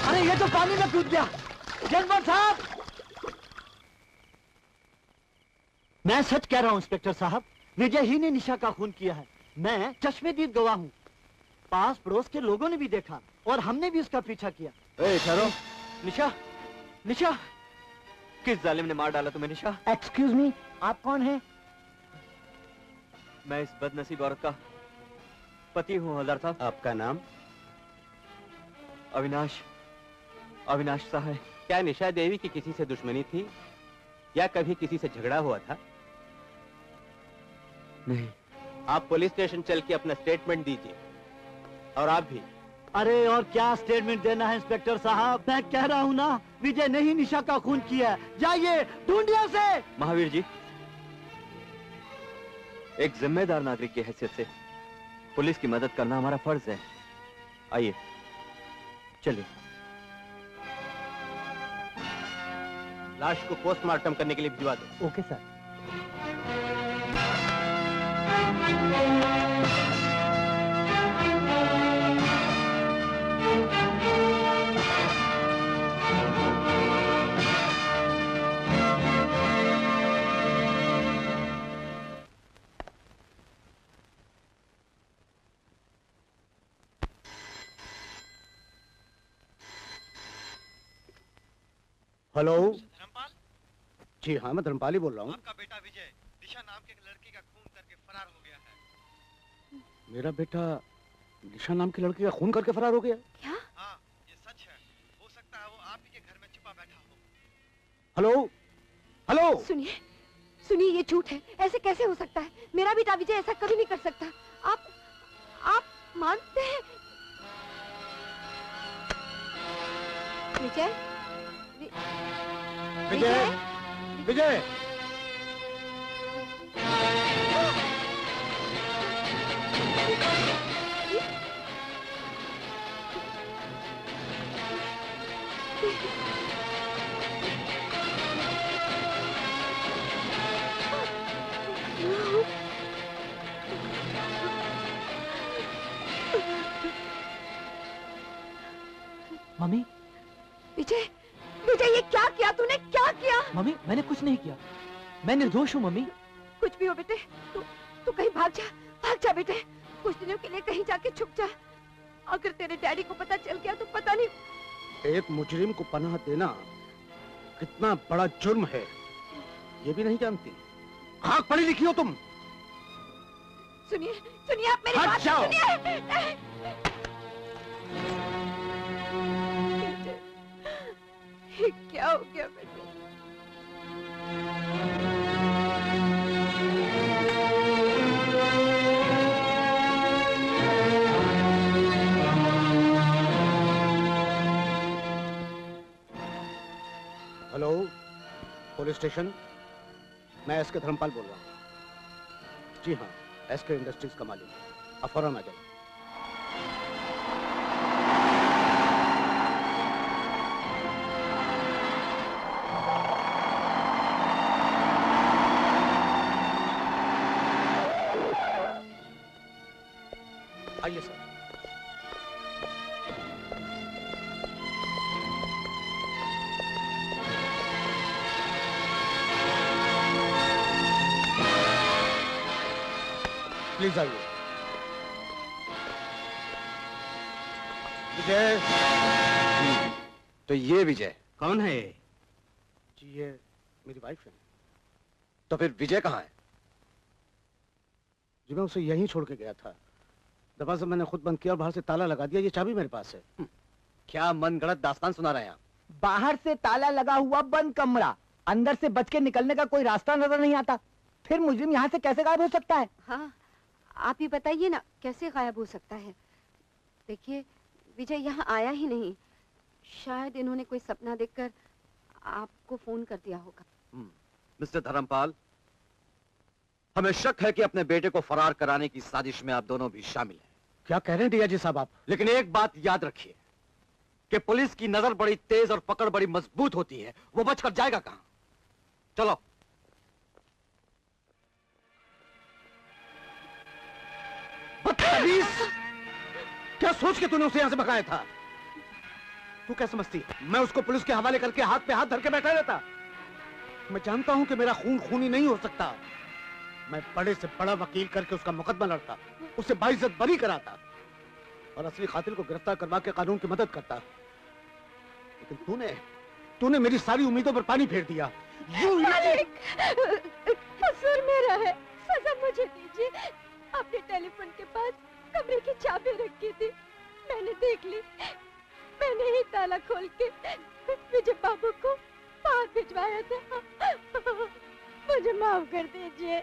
अरे ये तो पानी में कूद गया। जनवर साहब, मैं सच कह रहा हूं इंस्पेक्टर साहब, विजय ही ने निशा का खून किया है। मैं चश्मेदीद गवाह हूं। पास पड़ोस के लोगों ने भी देखा और हमने भी उसका पीछा किया। ठहरो। निशा, निशा, किस जालिम ने मार डाला तुम्हें निशा? एक्सक्यूज मी, आप कौन हैं? मैं इस बदनसीब औरत का पति हूँ हवलदार साहब। आपका नाम? अविनाश, अविनाश साहब। क्या निशा देवी की किसी से दुश्मनी थी या कभी किसी से झगड़ा हुआ था? नहीं। आप पुलिस स्टेशन चल के अपना स्टेटमेंट दीजिए। और आप भी। अरे और क्या स्टेटमेंट देना है इंस्पेक्टर साहब? मैं कह रहा हूँ ना, विजय ने ही निशा का खून किया है। जाइए ढूंढिए उसे। महावीर जी, एक जिम्मेदार नागरिक की हैसियत से पुलिस की मदद करना हमारा फर्ज है। आइए चलिए। लाश को पोस्टमार्टम करने के लिए भिजवा दो। Okay sir. हेलो, जी हाँ, मैं धर्मपाल ही बोल रहा हूँ। आपका बेटा विजय निशा नाम के लड़की का खून करके फरार हो गया है। मेरा बेटा निशा नाम की लड़की का खून करके फरार हो गया? क्या? हाँ, ये सच है। हो सकता है वो आप ही के घर में छुपा बैठा हो। Hello, hello. सुनिए, सुनिए, ये झूठ है। ऐसे कैसे हो सकता है? मेरा बेटा विजय ऐसा कभी नहीं कर सकता। आप मानते हैं? विजय, विजय, विजय। मम्मी, विजय, विजय, ये क्या किया तूने? क्या किया? मम्मी, मैंने कुछ नहीं किया। मैं निर्दोष हूँ मम्मी। कुछ भी हो बेटे, तू कहीं भाग जा बेटे। कुछ दिनों के लिए कहीं जाके छुप जा। अगर तेरे डैडी को पता चल गया तो पता नहीं। एक मुजरिम को पनाह देना कितना बड़ा जुर्म है, ये भी नहीं जानती? खाक पढ़ी लिखी हो तुम। सुनिए, सुनिए, आप मेरी हट बात जाओ। सुनिए। ये क्या हो गया बेटे? हेलो, पुलिस स्टेशन, मैं एसके धर्मपाल बोल रहा हूँ। जी हाँ, एसके इंडस्ट्रीज का मालिक। आप फौरन आ जाइए। आइए सर। प्लीज आइए। विजय। तो ये विजय कौन है? जी ये मेरी वाइफ है। तो फिर विजय कहाँ है? जी मैं उसे यहीं छोड़ के गया था। दरवाजा मैंने खुद बंद किया और बाहर से ताला लगा दिया। ये चाबी मेरे पास है। क्या मनगढ़ंत दास्तान सुना रहे हैं आप? बाहर से ताला लगा हुआ बंद कमरा, अंदर से बच के निकलने का कोई रास्ता नजर नहीं आता, फिर मुजरिम यहाँ से कैसे गायब हो सकता है? हाँ, आप ही बताइए ना कैसे गायब हो सकता है। देखिए विजय यहाँ आया ही नहीं, शायद इन्होंने कोई सपना देखकर आपको फोन कर दिया होगा। मिस्टर धर्मपाल, हमें शक है कि अपने बेटे को फरार कराने की साजिश में आप दोनों भी शामिल हैं। क्या कह रहे हैं डिया जी साहब आप? लेकिन एक बात याद रखिए कि पुलिस की नजर बड़ी तेज और पकड़ बड़ी मजबूत होती है, वो बचकर जाएगा कहां? चलो। बदतमीज! क्या सोच के तूने उसे यहां से भगाया था? तू क्या समझती है मैं उसको पुलिस के हवाले करके हाथ पे हाथ धर के बैठा रहता? मैं जानता हूं कि मेरा खून खूनी नहीं हो सकता। मैं बड़े से बड़ा वकील करके उसका मुकदमा लड़ता, उसे बाइज्जत बरी कराता और असली कातिल को गिरफ्तार करवा के कानून की मदद करता। लेकिन तूने मेरी सारी उम्मीदों पर पानी फेर दिया। कसूर मेरा है, सजा मुझे दीजिए। आपने टेलीफोन के पास कमरे की चाबी रखी थी, मैंने देख ली। मैंने ही ताला खोल के विजय बाबू को बाहर भिजवाया था। मुझे माफ कर दीजिए।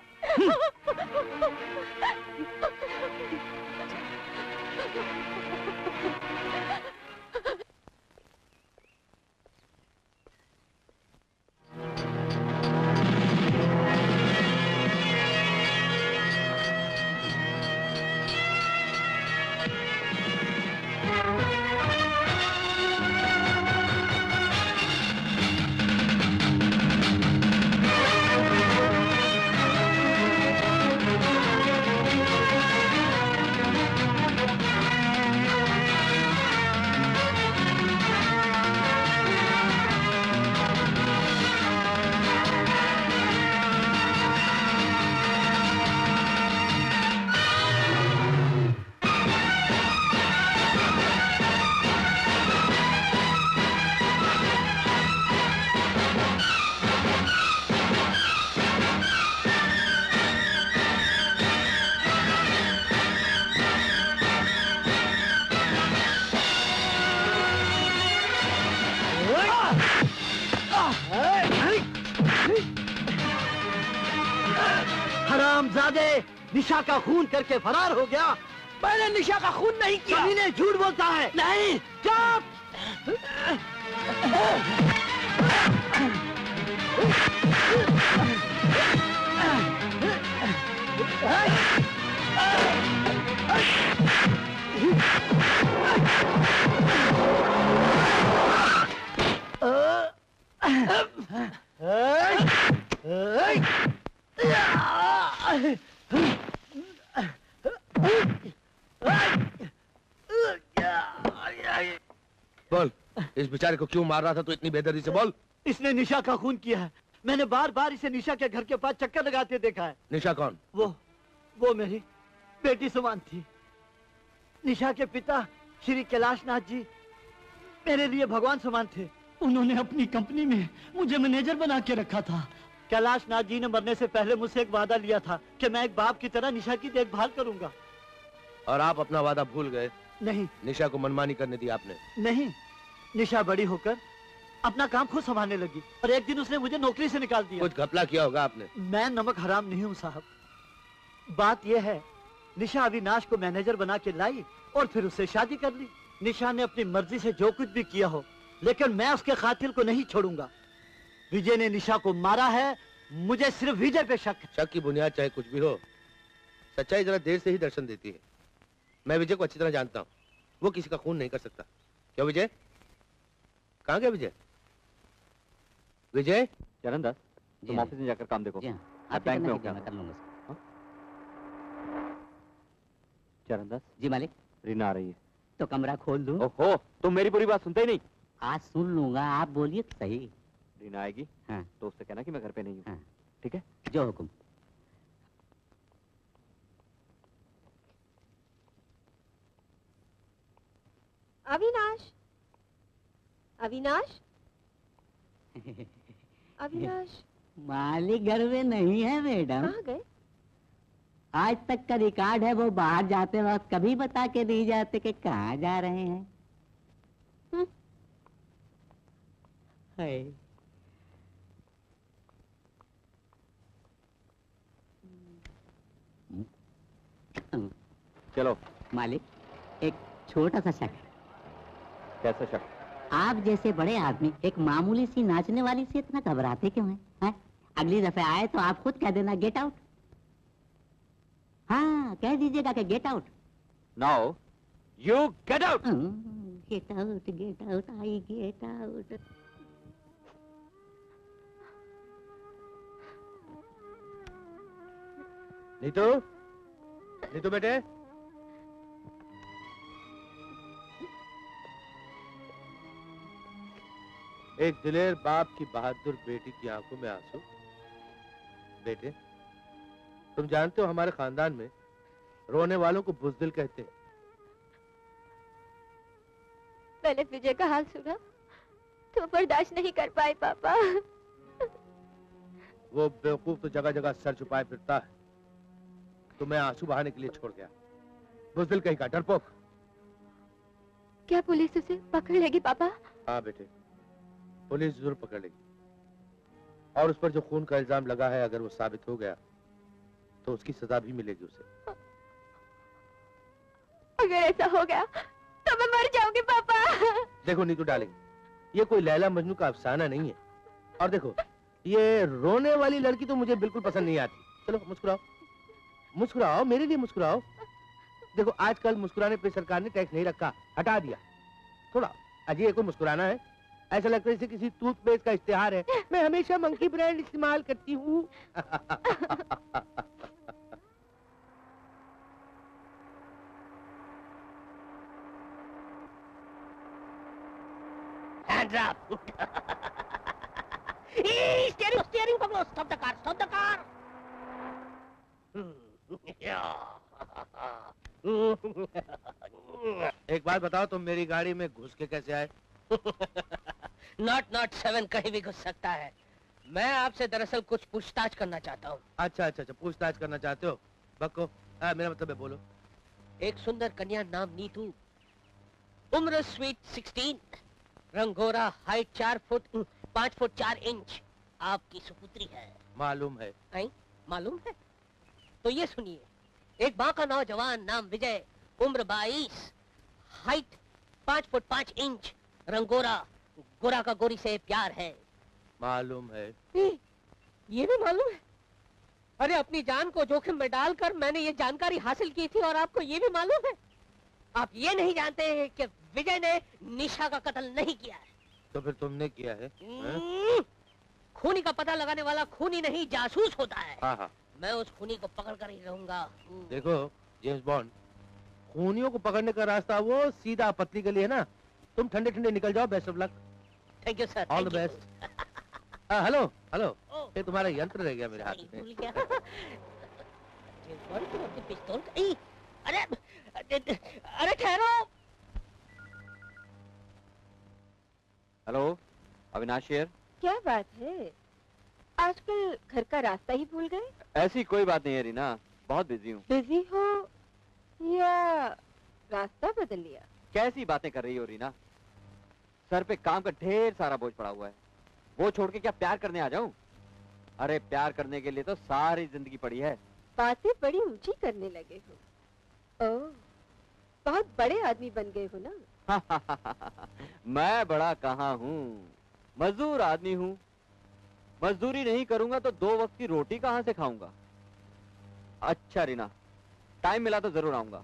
हरामजादे, निशा का खून करके फरार हो गया। मैंने निशा का खून नहीं किया। इन्हें झूठ बोलता है। नहीं, चुप। बोल, इस बेचारे को क्यों मार रहा था तू इतनी बेदर्दी से? बोल। इसने निशा का खून किया है। मैंने बार बार इसे निशा के घर के पास चक्कर लगाते देखा है। निशा कौन? वो मेरी बेटी समान थी। निशा के पिता श्री कैलाशनाथ जी मेरे लिए भगवान समान थे। उन्होंने अपनी कंपनी में मुझे मैनेजर बना के रखा था। कैलाशनाथ जी ने मरने से पहले मुझसे एक वादा लिया था कि मैं एक बाप की तरह निशा की देखभाल करूंगा। और आप अपना वादा भूल गए? नहीं। निशा को मनमानी करने दी आपने? नहीं, निशा बड़ी होकर अपना काम खुद संभालने लगी और एक दिन उसने मुझे नौकरी से निकाल दिया। कुछ घपला किया होगा आपने। मैं नमक हराम नहीं हूँ साहब। बात यह है, निशा अविनाश को मैनेजर बना के लाई और फिर उससे शादी कर ली। निशा ने अपनी मर्जी से जो कुछ भी किया हो, लेकिन मैं उसके कातिल को नहीं छोड़ूंगा। विजय ने निशा को मारा है। मुझे सिर्फ विजय पे शक है। शक की बुनियाद चाहे कुछ भी हो, सच्चाई जरा देर से ही दर्शन देती है। मैं विजय को अच्छी तरह जानता हूँ, वो किसी का खून नहीं कर सकता। क्या विजय? कहाँ गया विजय? विजय? चरणदास, तुम ऑफिस में जाकर काम देखो। आप बैंक में हो क्या? कर लूंगा। चरणदास जी मालिक। रीना आ रही है। तो कमरा खोल दूं? ओहो, तुम मेरी पूरी बात सुनते ही नहीं। आज सुन लूंगा, आप बोलिए तो सही। रीना आएगी? हाँ। तो उससे कहना कि मैं घर पे नहीं हूँ। हाँ। ठीक है? जो हुक्म। अविनाश अविनाश मालिक घर में नहीं है मैडम। कहाँ गए? आज तक का रिकॉर्ड है, वो बाहर जाते वक्त कभी बता के नहीं जाते कि कहाँ जा रहे हैं। है। चलो मालिक, एक छोटा सा शक है। कैसा शक? आप जैसे बड़े आदमी एक मामूली सी नाचने वाली से इतना घबराते क्यों हैं? अगली दफे आए तो आप खुद कह देना गेट आउट। हाँ, कह दीजिएगा कि get out. Now you get out. Get out, get out, I get out. Neetu, Neetu बेटे, एक दिलेर बाप की बहादुर बेटी की आंखों में आंसू। बेटे, तुम जानते हो हमारे खानदान में रोने वालों को बुज़दिल कहते हैं। मैंने विजय का हाल सुना तो बर्दाश्त नहीं कर पाए पापा। वो बेवकूफ तो जगह जगह सर छुपाए फिरता है, तुम्हें आंसू बहाने के लिए छोड़ गया। बुज़दिल कहीं का डरपोक। क्या पुलिस उसे पकड़ लेगी पापा? हाँ बेटे, पुलिस जरूर पकड़ लेगी, और उस पर जो खून का इल्जाम लगा है अगर वो साबित हो गया तो उसकी सजा भी मिलेगी उसे। अगर ऐसा हो गया तो मैं मर जाऊंगी पापा। देखो नीतू डार्लिंग, ये कोई लैला मजनू का अफसाना नहीं है। और देखो, ये रोने वाली लड़की तो मुझे बिल्कुल पसंद नहीं आती। चलो मुस्कुराओ, मुस्कुराओ, मेरे लिए मुस्कुराओ। देखो आजकल मुस्कुराने पे सरकार ने टैक्स नहीं रखा, हटा दिया। थोड़ा अजीब को मुस्कुराना है, ऐसा लगता है जैसे किसी टूथपेस्ट का इश्तिहार है। मैं हमेशा मंकी ब्रांड इस्तेमाल करती हूँ। Hands up! Steering, steering, पकड़ो! Stop the car! Stop the car! एक बात बताओ, तुम मेरी गाड़ी में घुस के कैसे आए? नॉट 7 कहीं भी घुस सकता है। मैं आपसे दरअसल कुछ पूछताछ करना चाहता हूँ। अच्छा अच्छा अच्छा, पूछताछ करना चाहते हो? बको, मेरा मतलब है, बोलो। एक सुंदर कन्या नाम नीतू, उम्र स्वीट 16, रंगोरा, हाइट 5 फुट 4 इंच, आपकी सुपुत्री है। मालूम है। मालूम है? तो ये सुनिए, एक माँ का नौजवान नाम विजय, उम्र 22, हाइट 5 फुट 5 इंच, रंगोरा, गोरा का गोरी से प्यार है। मालूम है। ये भी मालूम है? अरे अपनी जान को जोखिम में डालकर मैंने ये जानकारी हासिल की थी और आपको ये भी मालूम है? आप ये नहीं जानते हैं कि विजय ने निशा का कत्ल नहीं किया है। तो फिर तुमने किया है? खूनी का पता लगाने वाला खूनी नहीं, जासूस होता है। हाँ हाँ। मैं उस खूनी को पकड़ कर ही रहूंगा। देखो जेम्स बॉन्ड, खूनियों को पकड़ने का रास्ता वो सीधा पतली गली है ना। तुम ठंडे ठंडे निकल जाओ। Best of luck. Thank you sir. All the best. Hello hello, ये तुम्हारा यंत्र रह गया मेरे हाथ में। पिस्तौल। अरे अरे ठहरो। Hello, Avinash here. क्या बात है, आजकल घर का रास्ता ही भूल गए? ऐसी कोई बात नहीं है रीना, बहुत बिजी हूँ। बिजी हो या रास्ता बदल लिया? कैसी बातें कर रही हो रीना? सर पे काम का ढेर सारा बोझ पड़ा हुआ है, वो छोड़ के क्या प्यार करने आ जाऊं? अरे प्यार करने के लिए तो सारी जिंदगी पड़ी है। बातें बड़ी ऊंची करने लगे हो। ओह, बहुत बड़े आदमी बन गए हो ना? मैं बड़ा कहाँ हूँ, मजदूर आदमी हूँ। मजदूरी नहीं करूंगा तो 2 वक्त की रोटी कहाँ से खाऊंगा? अच्छा रीना, टाइम मिला तो जरूर आऊंगा।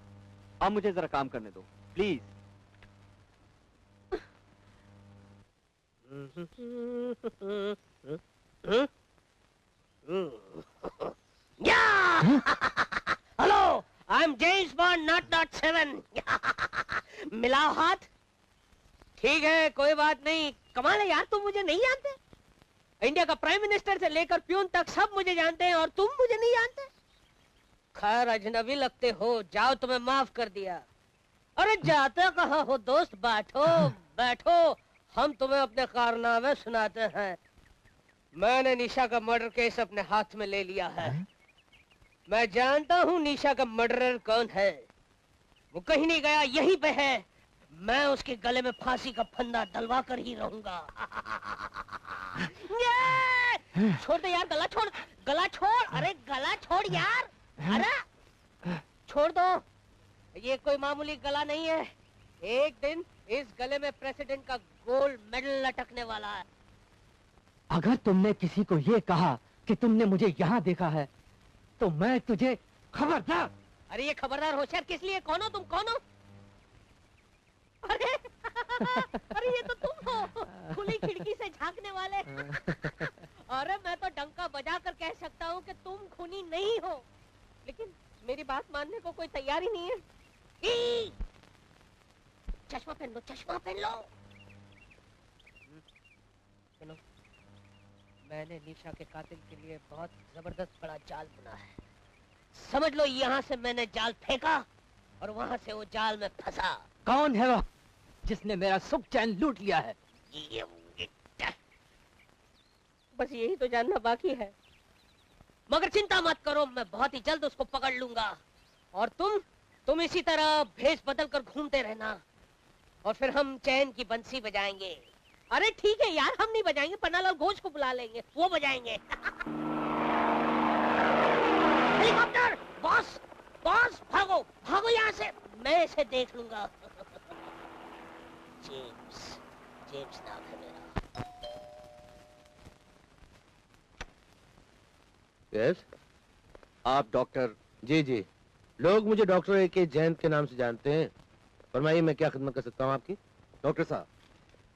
अब मुझे जरा काम करने दो please. Hello, I am James bond, not 7। मिलाओ हाथ। ठीक है, कोई बात नहीं। कमाल है यार, तुम मुझे नहीं जानते? इंडिया का प्राइम मिनिस्टर से लेकर प्यून तक सब मुझे जानते हैं और तुम मुझे नहीं जानते? खैर, अजनबी लगते हो। जाओ, तुम्हें माफ कर दिया। अरे जाते कहाँ हो दोस्त? बैठो बैठो, हम तुम्हें अपने कारनामे सुनाते हैं। मैंने निशा का मर्डर केस अपने हाथ में ले लिया है। मैं जानता हूँ निशा का मर्डरर कौन है। वो कहीं नहीं गया, यहीं पे है। मैं उसके गले में फांसी का फंदा डलवा कर ही रहूंगा। छोड़ दे यार, गला छोड़, गला छोड़, अरे गला छोड़ यार, अरे छोड़ दो। ये कोई मामूली गला नहीं है। एक दिन इस गले में प्रेसिडेंट का गोल्ड मेडल लटकने वाला है। अगर तुमने किसी को ये कहा कि तुमने मुझे यहाँ देखा है तो मैं तुझे खबरदार। अरे ये खबरदार होशियार किस लिए? कौन हो तुम, कौन हो? अरे अरे ये तो तुम हो, खुली खिड़की से झांकने वाले। अरे मैं तो डंका बजाकर कह सकता हूँ कि तुम खूनी नहीं हो, लेकिन मेरी बात मानने को कोई तैयार ही नहीं है। चश्मा पहन लो, चश्मा पहन लो। सुनो, मैंने निशा के कातिल के लिए बहुत जबरदस्त बड़ा जाल बुना है। समझ लो यहाँ से मैंने जाल फेंका और वहाँ से वो जाल में फंसा। कौन है वह जिसने मेरा सुख चैन लूट लिया है? बस यही तो जानना बाकी है, मगर चिंता मत करो, मैं बहुत ही जल्द उसको पकड़ लूंगा। और तुम इसी तरह भेष बदल कर घूमते रहना और फिर हम चैन की बंसी बजाएंगे। अरे ठीक है यार, हम नहीं बजाएंगे, पन्नालाल घोष को बुला लेंगे, वो बजाएंगे। हेलीकॉप्टर, बॉस, बॉस, भागो, भागो यहाँ से, मैं इसे देख लूंगा। जेम्स, जेम्स नाम है मेरा। यस, आप डॉक्टर? जी जी, लोग मुझे डॉक्टर A.K. जैन के नाम से जानते हैं। फरमाइए, मैं क्या खिदमत कर सकता हूँ आपकी? डॉक्टर साहब,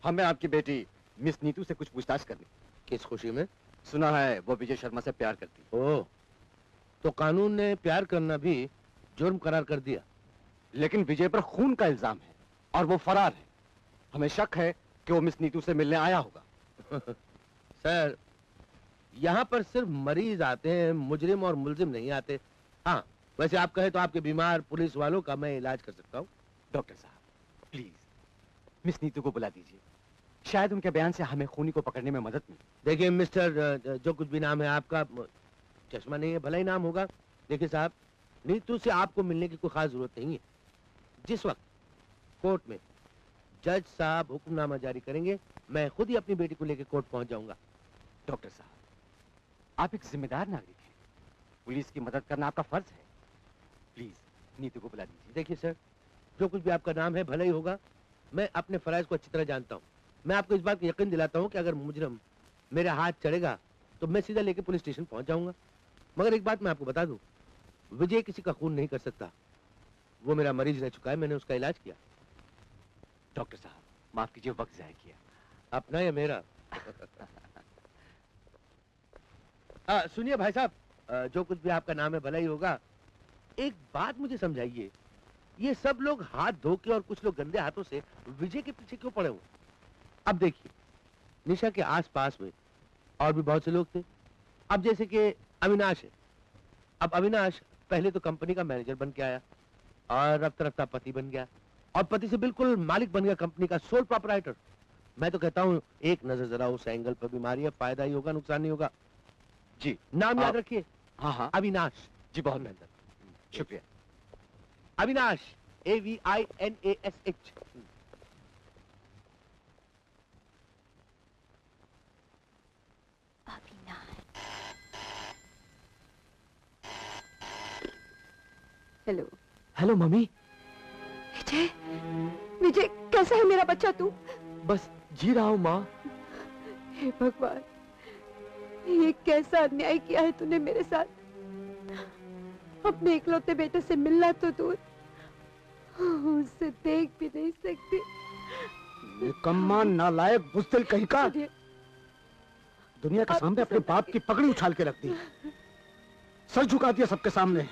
हमें आपकी बेटी मिस नीतू से कुछ पूछताछ करनी। किस खुशी में? सुना है वो विजय शर्मा से प्यार करती। ओह, तो कानून ने प्यार करना भी जुर्म करार कर दिया। लेकिन विजय पर खून का इल्जाम है और वो फरार है। हमें शक है कि वो मिस नीतू से मिलने आया होगा। सर, यहाँ पर सिर्फ मरीज आते हैं, मुजरिम और मुलजिम नहीं आते। हाँ, वैसे आप कहे तो आपके बीमार पुलिस वालों का मैं इलाज कर सकता हूँ। डॉक्टर साहब प्लीज मिस नीतू को बुला दीजिए, शायद उनके बयान से हमें खूनी को पकड़ने में मदद मिले। देखिए मिस्टर, जो कुछ भी नाम है आपका, चश्मा नहीं है, भला ही नाम होगा। देखिए साहब, नीतू से आपको मिलने की कोई खास जरूरत नहीं है। जिस वक्त कोर्ट में जज साहब हुक्मनामा जारी करेंगे, मैं खुद ही अपनी बेटी को लेकर कोर्ट पहुंच जाऊंगा। डॉक्टर साहब, आप एक जिम्मेदार नागरिक हैं, पुलिस की मदद करना आपका फर्ज है। प्लीज नीतू को बुला दीजिए। देखिए सर, जो कुछ भी आपका नाम है भला ही होगा। मैं अपने फराइज को अच्छी तरह जानता हूँ। मैं आपको इस बात का यकीन दिलाता हूँ कि अगर मुजरिम मेरे हाथ चढ़ेगा तो मैं सीधा लेके पुलिस स्टेशन पहुंच जाऊंगा। मगर एक बात मैं आपको बता दूं, विजय किसी का खून नहीं कर सकता। वो मेरा मरीज रह चुका है, मैंने उसका इलाज किया। डॉक्टर साहब माफ कीजिए, वक्त जाया किया। अपना या मेरा? सुनिए भाई साहब, जो कुछ भी आपका नाम है भला ही होगा। एक बात मुझे समझाइए, ये सब लोग हाथ धो के और कुछ लोग गंदे हाथों से विजय के पीछे क्यों पड़े हुए? अब देखिए, निशा के आसपास में और भी बहुत से लोग थे। अब जैसे कि अविनाश है। अब अविनाश पहले तो कंपनी का मैनेजर बन के आया और रफ्ता रफ्ता पति बन गया और पति से बिल्कुल मालिक बन गया, कंपनी का सोल प्रोपराइटर। मैं तो कहता हूँ एक नजर जरा उस एंगल पर भी मारिए, फायदा ही होगा, नुकसान नहीं होगा। जी, नाम याद रखिए। हाँ हाँ, अविनाश। जी बहुत मेहरबानी, शुक्रिया। Avinash, AVINASH। Hello. Hello mummy. Vijay, Vijay कैसा है मेरा बच्चा तू? बस जी रहा हूँ माँ। हे भगवान, ये कैसा अन्याय किया है तूने मेरे साथ। अपने इकलौते बेटे से मिलना तो दूर, उससे देख भी नहीं सकती। निकम्मा, नालायक, बुज़दिल कहीं का। दुनिया के सामने अपने बाप की पगड़ी उछाल के रख दी, सर झुका दिया सबके सामने,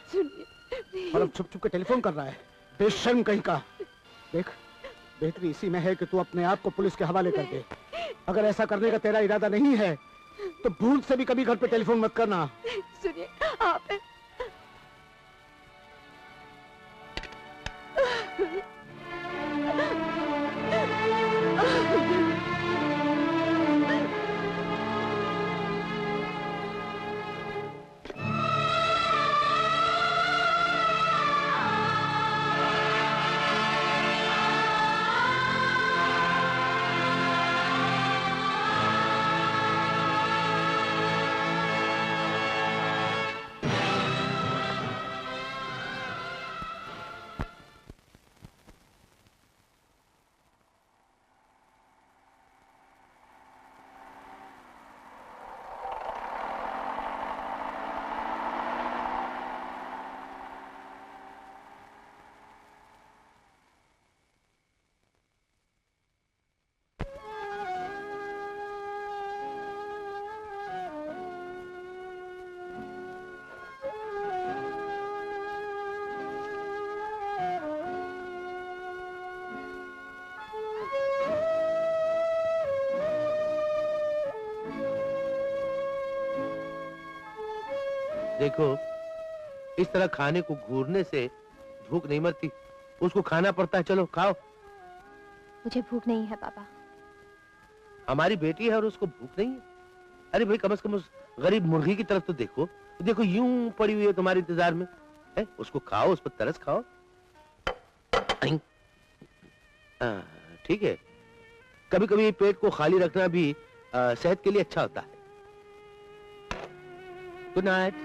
और अब छुप छुप के टेलीफोन कर रहा है। बेशर्म कहीं का। देख, बेहतरी इसी में है कि तू अपने आप को पुलिस के हवाले कर दे। अगर ऐसा करने का तेरा इरादा नहीं है तो भूल से भी कभी घर पे टेलीफोन मत करना। सुनिए आप, देखो, इस तरह खाने को घूरने से भूख नहीं मरती, उसको खाना पड़ता है। चलो खाओ। मुझे भूख नहीं है पापा। हमारी बेटी है और उसको भूख नहीं है? अरे भाई, कम से कम उस गरीब मुर्गी की तरफ तो देखो। देखो यूं पड़ी हुई है तुम्हारे इंतजार में है? उसको खाओ, उस पर तरस खाओ। ठीक है, कभी कभी पेट को खाली रखना भी सेहत के लिए अच्छा होता है। Good night.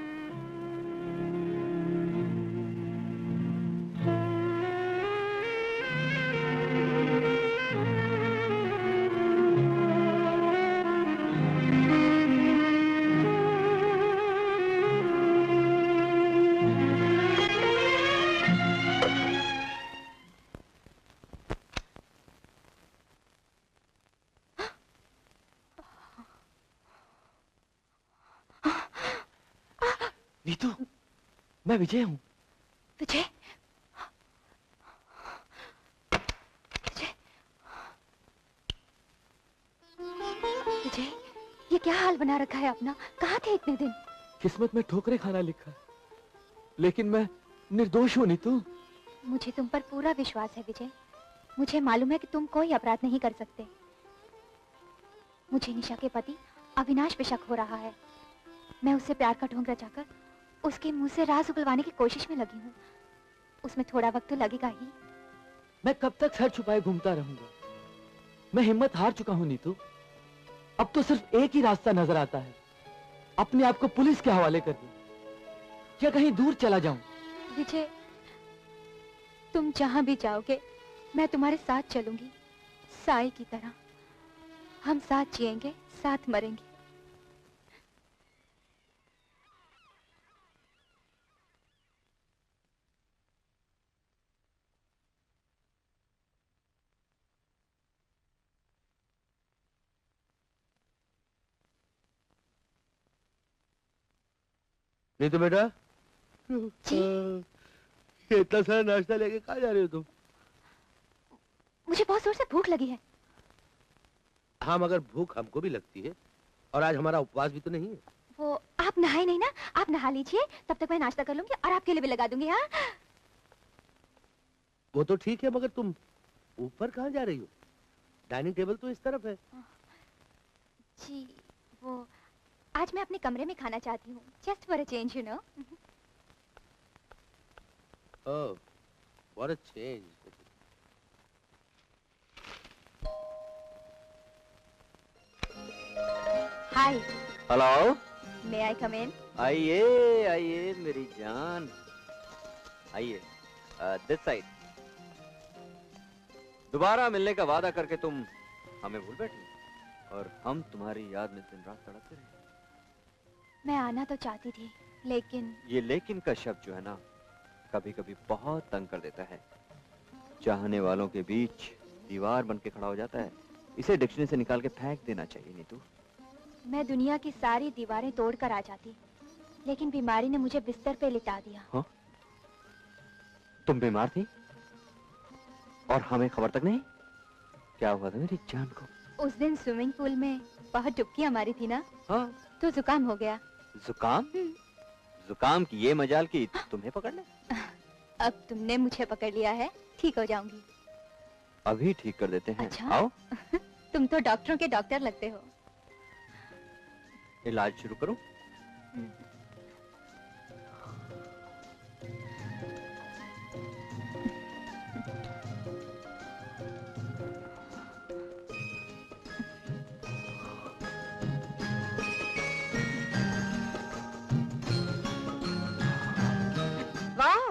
नीतू, मैं विजय हूँ। विजय? विजय, ये क्या हाल बना रखा है अपना? कहाँ थे इतने दिन? किस्मत में ठोकरे खाना लिखा है, लेकिन मैं निर्दोष हूँ नीतू। मुझे तुम पर पूरा विश्वास है विजय। मुझे मालूम है कि तुम कोई अपराध नहीं कर सकते। मुझे निशा के पति अविनाश पे शक हो रहा है। मैं उससे प्यार का ढोंग रचाकर उसके मुंह से राज उगलवाने की कोशिश में लगी हूँ। उसमें थोड़ा वक्त तो लगेगा ही। मैं कब तक सर छुपाए घूमता रहूंगा? मैं हिम्मत हार चुका हूँ नीतू। अब तो सिर्फ एक ही रास्ता नजर आता है, अपने आप को पुलिस के हवाले कर दूं या कहीं दूर चला जाऊं। विजय, तुम जहां भी जाओगे मैं तुम्हारे साथ चलूंगी, साई की तरह। हम साथ जिएंगे, साथ मरेंगे। नहीं तो बेटा, इतना सारा नाश्ता लेके कहाँ जा रही हो तुम? मुझे बहुत जोर से भूख लगी है। हाँ, मगर भूख हमको भी लगती है, और आज हमारा उपवास भी तो नहीं है। वो आप नहाए नहीं ना? आप नहा लीजिए, तब तक मैं नाश्ता कर लूंगी और आपके लिए भी लगा दूंगी। हाँ, वो तो ठीक है, मगर तुम ऊपर कहाँ जा रही हो? डाइनिंग टेबल तो इस तरफ है। जी, वो आज मैं अपने कमरे में खाना चाहती हूँ। Just for a change, you know. Oh, what a change. Hi. Hello. May I come in? आइए आइए मेरी जान, आइए। This side. दोबारा मिलने का वादा करके तुम हमें भूल बैठी, और हम तुम्हारी याद में दिन रात तड़पते रहे। मैं आना तो चाहती थी, लेकिन ये लेकिन का शब्द जो है ना, कभी कभी बहुत तंग कर देता है। चाहने वालों के बीच दीवार बन के खड़ा हो जाता है। इसे डिक्शनरी से निकाल के फेंक देना चाहिए नीतू। मैं दुनिया की सारी दीवारें तोड़कर आ जाती, लेकिन बीमारी ने मुझे बिस्तर पे लिटा दिया। हाँ? तुम बीमार थी और हमें खबर तक नहीं? क्या हुआ था मेरी जान को? उस दिन स्विमिंग पूल में बहुत डुबकी हमारी थी ना। हाँ। तो जुकाम हो गया। जुकाम? जुकाम की ये मजाल की तुम्हें पकड़ ले। अब तुमने मुझे पकड़ लिया है, ठीक हो जाऊंगी। अभी ठीक कर देते हैं। अच्छा? आओ। तुम तो डॉक्टरों के डॉक्टर लगते हो। इलाज शुरू करूं? वाह,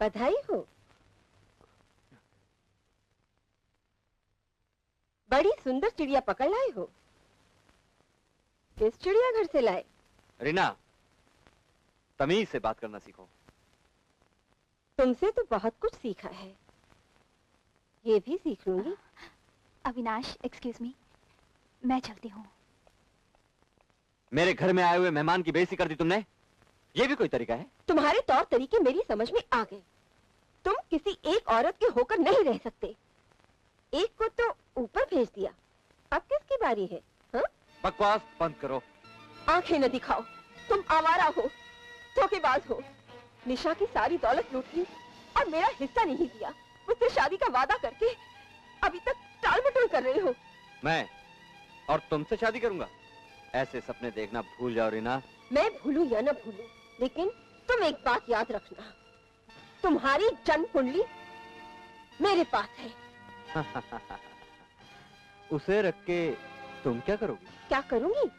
बधाई हो। बड़ी सुंदर चिड़िया पकड़ लाए हो। किस चिड़ियाघर से लाए? रीना, तमीज से बात करना सीखो। तुमसे तो बहुत कुछ सीखा है, ये भी सीख लूंगी। अविनाश, एक्सक्यूज मी, मैं चलती हूँ। मेरे घर में आए हुए मेहमान की बेइज्जती कर दी तुमने। ये भी कोई तरीका है? तुम्हारे तौर तरीके मेरी समझ में आ गए। तुम किसी एक औरत के होकर नहीं रह सकते। एक को तो ऊपर भेज दिया, अब किसकी बारी है? हाँ? बकवास बंद करो। आंखें न दिखाओ। तुम आवारा हो, धोखेबाज हो। निशा की सारी दौलत लूट ली और मेरा हिस्सा नहीं दिया। मुझसे शादी का वादा करके अभी तक टाल मटोल कर रहे हो। मैं और तुमसे शादी करूंगा? ऐसे सपने देखना भूल जाओ रीना। मैं भूलूं या न भूलूं, लेकिन तुम एक बात याद रखना, तुम्हारी जन्म कुंडली मेरे पास है। उसे रख के तुम क्या करोगी? क्या करूंगी?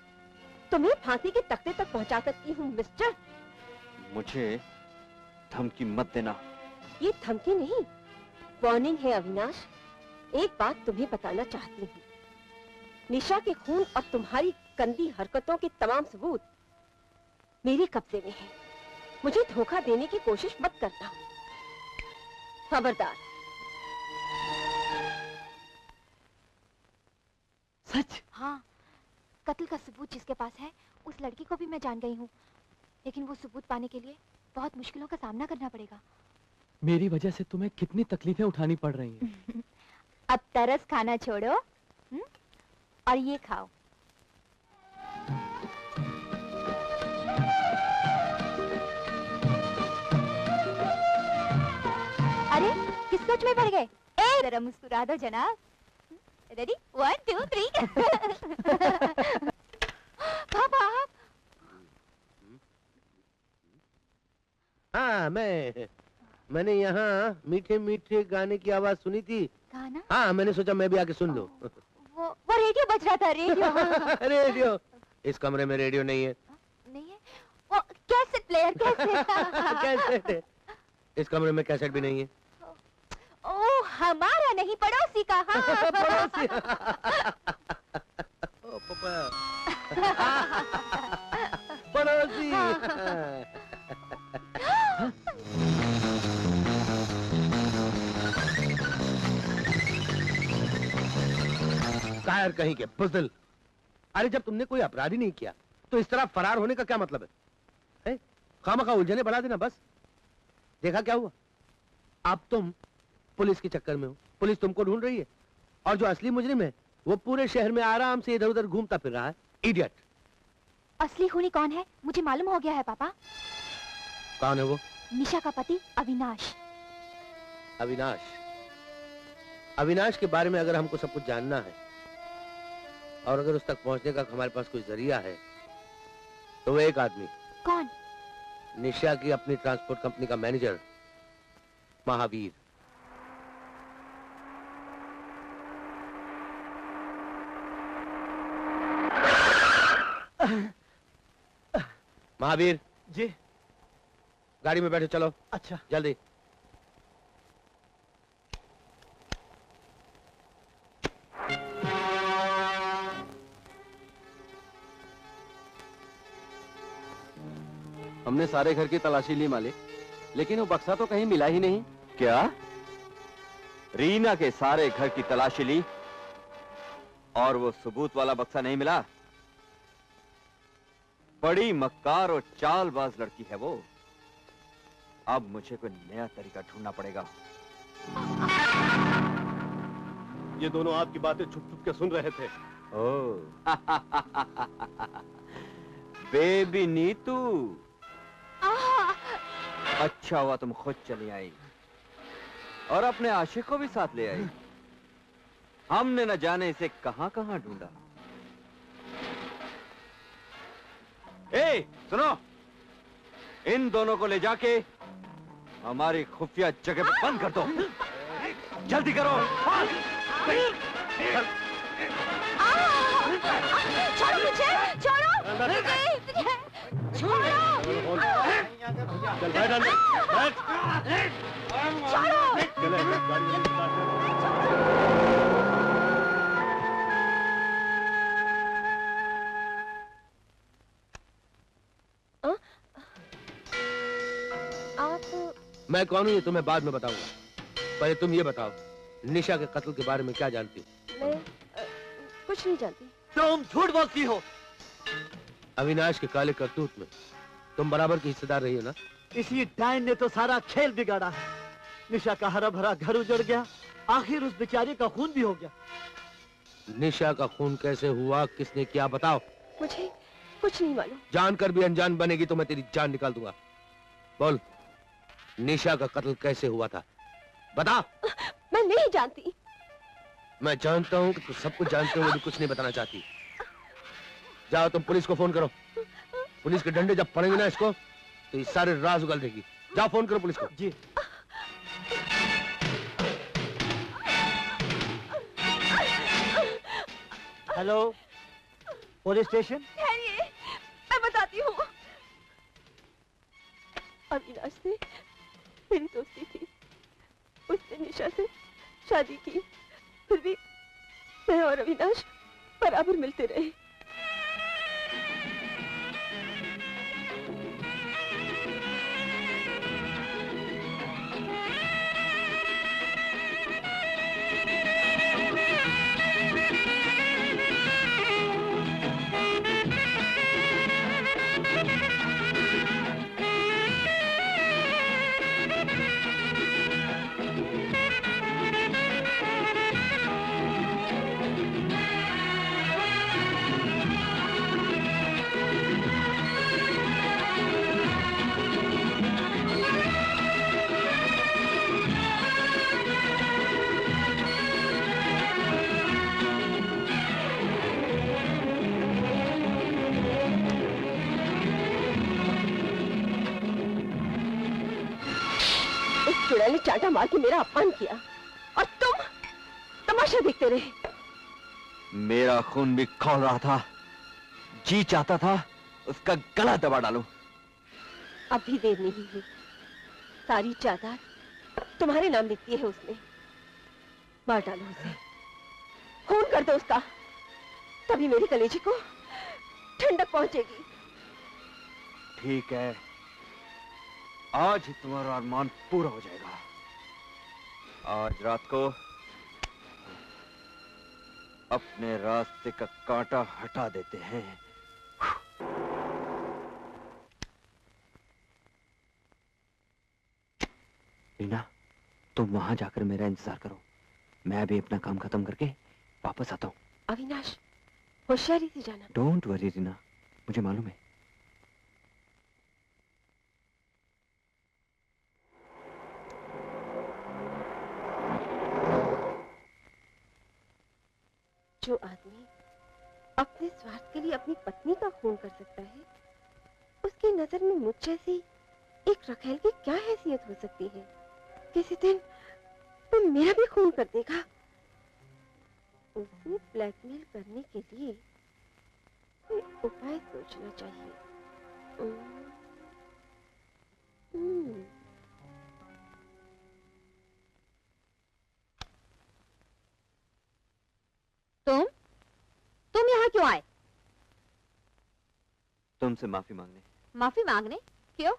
तुम्हें फांसी के तख्ते तक पहुंचा सकती हूँ मिस्टर। मुझे धमकी मत देना। ये धमकी नहीं, वार्निंग है अविनाश। एक बात तुम्हें बताना चाहती हूँ, निशा के खून और तुम्हारी गंदी हरकतों के तमाम सबूत मेरे कब्जे में है। मुझे धोखा देने की कोशिश मत करना, खबरदार। सच? हाँ, कत्ल का सबूत जिसके पास है उस लड़की को भी मैं जान गई हूँ, लेकिन वो सबूत पाने के लिए बहुत मुश्किलों का सामना करना पड़ेगा। मेरी वजह से तुम्हें कितनी तकलीफें उठानी पड़ रही हैं। अब तरस खाना छोड़ो और ये खाओ। अरे किस सोच में पड़ गए? जरा मुस्कुरा दो जनाब। रेडी 1 2 3। पापा आप? हाँ, मैंने यहाँ मीठे मीठे गाने की आवाज सुनी थी। गाना? हाँ, मैंने सोचा मैं भी आके सुन लूं। वो रेडियो बज रहा था। रेडियो। रेडियो? इस कमरे में रेडियो नहीं है। नहीं है? वो कैसेट प्लेयर। कैसेट? इस कमरे में कैसेट भी नहीं है। ओ, हमारा नहीं, पड़ोसी का। हाँ। पड़ोसी। ओ पापा। पड़ोसी। कायर कहीं के बुज़दिल। अरे जब तुमने कोई अपराध ही नहीं किया तो इस तरह फरार होने का क्या मतलब है? खामखा उलझने बढ़ा देना बस। देखा क्या हुआ? अब तुम पुलिस के चक्कर में हो, पुलिस तुमको ढूंढ रही है, और जो असली मुजरिम है वो पूरे शहर में आराम से इधर उधर घूमता फिर रहा है। इडियट। असली खूनी कौन है मुझे मालूम हो गया है पापा। कौन है वो? निशा का पति अविनाश। अविनाश? अविनाश के बारे में अगर हमको सब कुछ जानना है और अगर उस तक पहुंचने का हमारे पास कोई जरिया है तो वो एक आदमी। कौन? निशा की अपनी ट्रांसपोर्ट कंपनी का मैनेजर महावीर। महावीर जी। गाड़ी में बैठे चलो। अच्छा। जल्दी। हमने सारे घर की तलाशी ली मालिक, लेकिन वो बक्सा तो कहीं मिला ही नहीं। क्या? रीना के सारे घर की तलाशी ली और वो सबूत वाला बक्सा नहीं मिला? बड़ी मक्कार और चालबाज लड़की है वो। अब मुझे कोई नया तरीका ढूंढना पड़ेगा। ये दोनों आपकी बातें छुप छुप के सुन रहे थे। ओह। बेबी नीतू, अच्छा हुआ तुम खुद चली आई और अपने आशिक को भी साथ ले आई। हमने न जाने इसे कहां कहां ढूंढा। ए, सुनो, इन दोनों को ले जाके हमारी खुफिया जगह पर बंद कर दो। जल्दी करो। छोड़ो मुझे, छोड़ो छोड़ो। चल बैठ अंदर, बैठ। आप? मैं कौन हूँ ये तुम्हें बाद में बताऊंगा। पहले तुम ये बताओ, निशा के कत्ल के बारे में क्या जानती हो? मैं कुछ नहीं जानती। तुम झूठ बोलती हो। अविनाश के काले करतूत में तुम बराबर की हिस्सेदार रही हो ना? इसी डायन ने तो सारा खेल बिगाड़ा है। निशा का हरा भरा घर उजड़ गया, आखिर उस बेचारी का खून भी हो गया। निशा का खून कैसे हुआ, किसने किया, बताओ। कुछ नहीं मालूम। जानकर भी अनजान बनेगी तो मैं तेरी जान निकाल दूंगा। बोल, निशा का कत्ल कैसे हुआ था, बता। मैं नहीं जानती। मैं जानता हूँ कि तू सब कुछ जानते हुए भी कुछ नहीं बताना चाहती। जाओ तुम पुलिस को फोन करो। पुलिस के डंडे जब पड़ेंगे ना इसको, तो ये सारे राज उगल देगी। जाओ फोन करो पुलिस को। जी। Hello, police station. ठहरिए, मैं बताती हूँ। अविनाश से मेरी दोस्ती थी, उसने निशा से शादी की, फिर भी मैं और अविनाश बराबर मिलते रहे। चुड़ैल ने चांटा मार के मेरा अपमान किया और तुम तमाशा देखते रहे। मेरा खून भी खौल रहा था, जी चाहता था उसका गला दबा डालूं। अभी देर नहीं हुई, सारी जायदाद तुम्हारे नाम लिखती है उसने। मार डालो उसे, खून कर दो उसका, तभी मेरे कलेजे को ठंडक पहुंचेगी। ठीक है, आज ही तुम्हारा अरमान पूरा हो जाएगा। आज रात को अपने रास्ते का कांटा हटा देते हैं। रीना, तुम वहां जाकर मेरा इंतजार करो, मैं भी अपना काम खत्म करके वापस आता हूँ। अविनाश, होशियारी से जाना। डोंट वरी रीना, मुझे मालूम है। जो आदमी अपने स्वार्थ के लिए अपनी पत्नी का खून कर सकता है, उसकी नजर में मुझ जैसी एक रखेल की क्या हैसियत हो सकती है। किसी दिन वो मेरा भी खून कर देगा। उसे ब्लैकमेल करने के लिए कोई उपाय सोचना चाहिए। तुम यहाँ क्यों आए? तुमसे माफी मांगने। माफी मांगने? क्यों?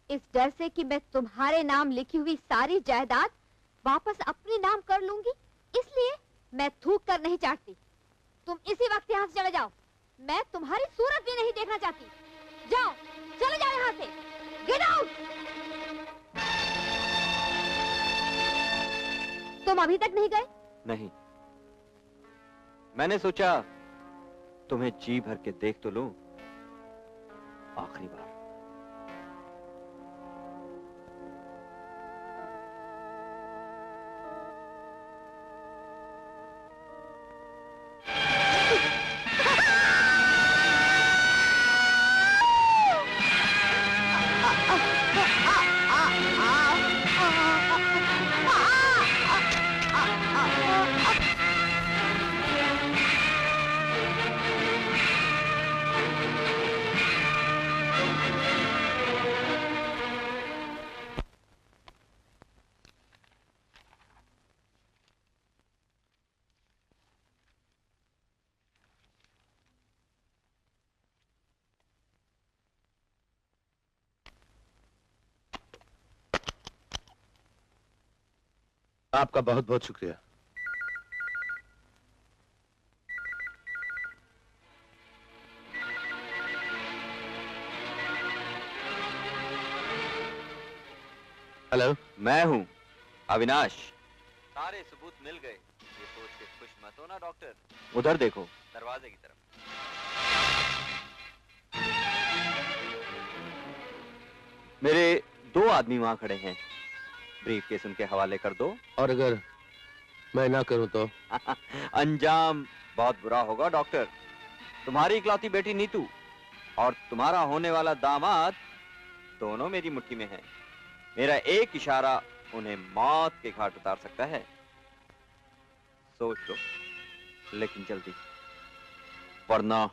इस डर से कि मैं तुम्हारे नाम लिखी हुई सारी जायदाद वापस अपने नाम कर लूंगी, इसलिए मैं थूक कर नहीं चाहती। तुम इसी वक्त यहाँ से चले जाओ, मैं तुम्हारी सूरत भी नहीं देखना चाहती। जाओ, चले जाओ यहाँ से। Get out. तुम अभी तक नहीं गए? नहीं, मैंने सोचा तुम्हें जी भर के देख तो लूं, आखिरी बार। आपका बहुत बहुत शुक्रिया। हेलो, मैं हूं अविनाश। सारे सबूत मिल गए, ये सोच के खुश मत हो ना डॉक्टर। उधर देखो, दरवाजे की तरफ। मेरे 2 आदमी वहां खड़े हैं, ब्रीफ केस उनके हवाले कर दो। और अगर मैं ना करूं तो? अंजाम बहुत बुरा होगा डॉक्टर। तुम्हारी इकलौती बेटी नीतू और तुम्हारा होने वाला दामाद दोनों मेरी मुट्ठी में है। मेरा एक इशारा उन्हें मौत के घाट उतार सकता है। सोच लो, लेकिन जल्दी, वरना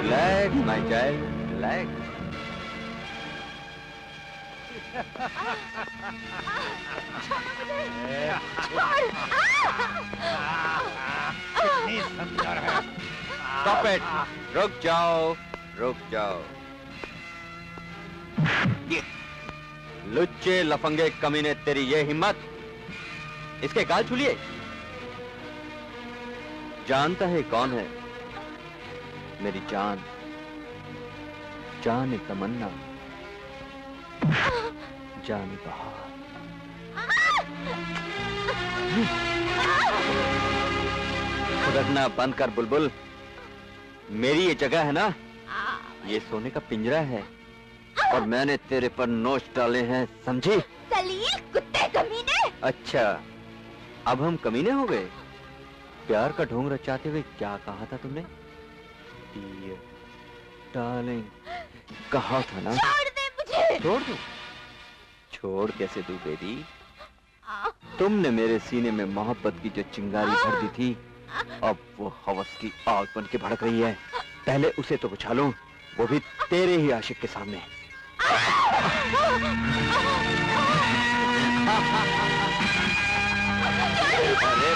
relax, my child, relax. कितनी सुंदर है। Stop it! रुक जाओ, रुक जाओ। लुच्चे लफंगे कमीने, तेरी ये हिम्मत, इसके गाल छूलिए। जानता है कौन है? मेरी जान, जान तमन्ना, जान बहार। खुदकना बंद कर बुलबुल। मेरी ये जगह है ना, ये सोने का पिंजरा है और मैंने तेरे पर नोच डाले हैं, समझी? सलील कुत्ते कमीने। अच्छा, अब हम कमीने हो गए? प्यार का ढोंग रचाते हुए क्या कहा था तुमने? डार्लिंग, कहा था ना? छोड़ दे मुझे। छोड़ दूं? छोड़ कैसे दूं बेबी? तुमने मेरे सीने में मोहब्बत की जो चिंगारी भर दी थी, अब वो हवस की आग बन के भड़क रही है। पहले उसे तो बुझा लूं, वो भी तेरे ही आशिक के सामने। अरे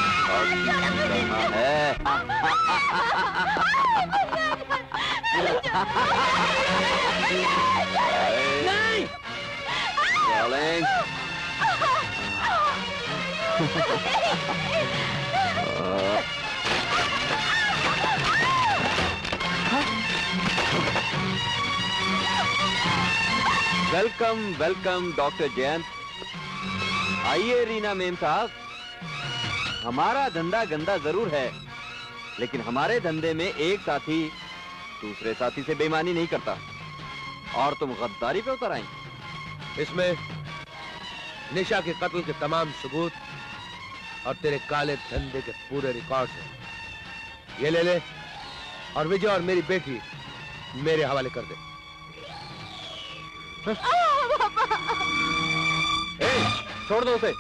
कहाँ है? नहीं! Darling. Welcome welcome doctor Jayant. आइए रीना मेम साहब। हमारा धंधा गंदा जरूर है, लेकिन हमारे धंधे में एक साथी दूसरे साथी से बेईमानी नहीं करता, और तुम गद्दारी पे उतर आई। इसमें निशा के कत्ल के तमाम सबूत और तेरे काले धंधे के पूरे रिकॉर्ड हैं। ये ले ले और विजय और मेरी बेटी मेरे हवाले कर दे। छोड़ दो उसे।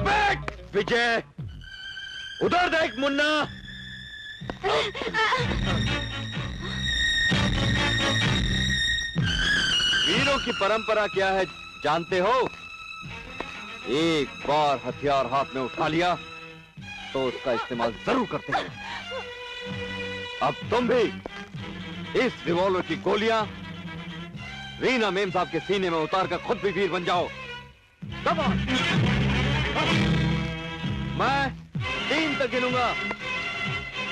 Stop it! विजय, उधर देख मुन्ना। वीरों की परंपरा क्या है जानते हो? एक बार हथियार हाथ में उठा लिया तो उसका इस्तेमाल जरूर करते हैं। अब तुम भी इस रिवॉल्वर की गोलियां रीना मेम साहब के सीने में उतार कर खुद भी वीर बन जाओ। Come on! मैं 3 तक गिनूंगा।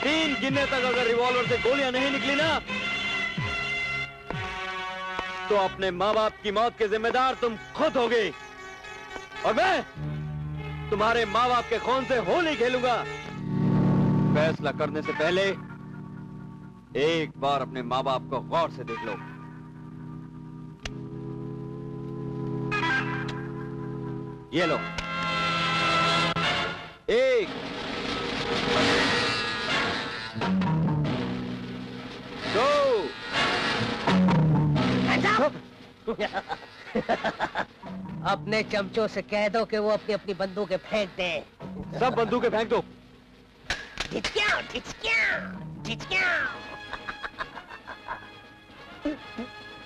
3 गिनने तक अगर रिवॉल्वर से गोलियां नहीं निकली ना तो अपने माँ बाप की मौत के जिम्मेदार तुम खुद होगे और मैं तुम्हारे माँ बाप के खून से होली खेलूंगा। फैसला करने से पहले एक बार अपने माँ बाप को गौर से देख लो। ये लो। 1 2 अपने चमचों से कह दो कि वो अपनी अपनी बंदूकें फेंक दे। सब बंदूकें फेंक दो।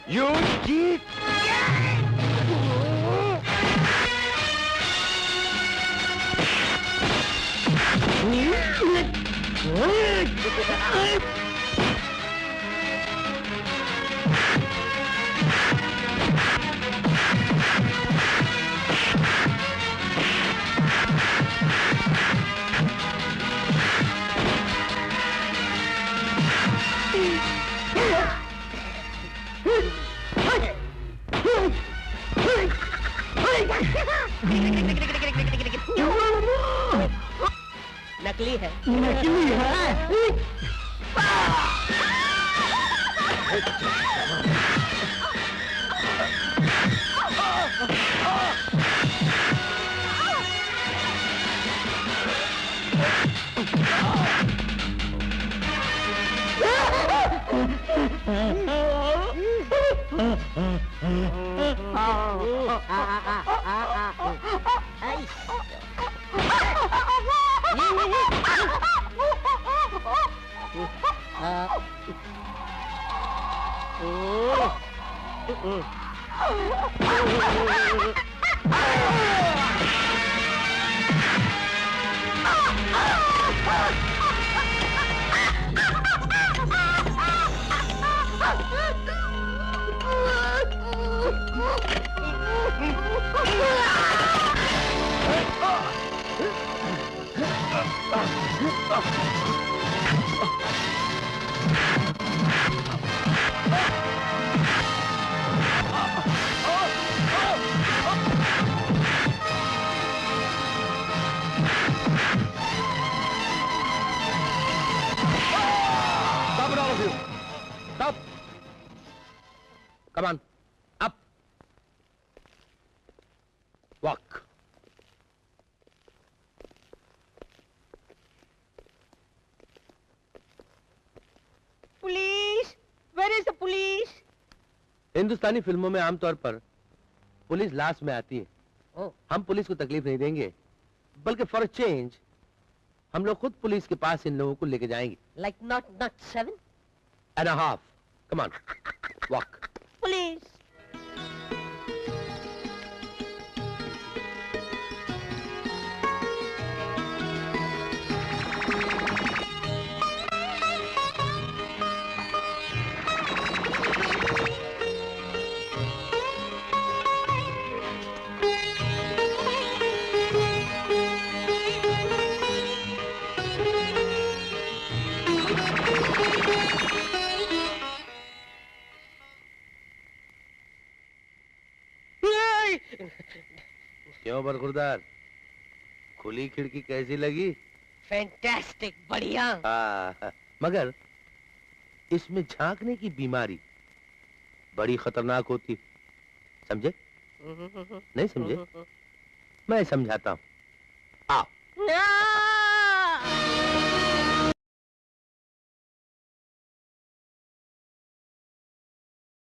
You cheat! नकली है। नकली है। Come on, up. Walk. Police, where is the police? हिंदुस्तानी फिल्मों में आमतौर पर पुलिस लास्ट में आती है। हम पुलिस को तकलीफ नहीं देंगे, बल्कि फॉर चेंज हम लोग खुद पुलिस के पास इन लोगों को लेके जाएंगे। Like not 7.5. Come on, walk. Police. क्यों बरखुरदार, खुली खिड़की कैसी लगी? फैंटास्टिक, बढ़िया। मगर इसमें झांकने की बीमारी बड़ी खतरनाक होती, समझे? नहीं समझे? मैं समझाता हूँ। आओ।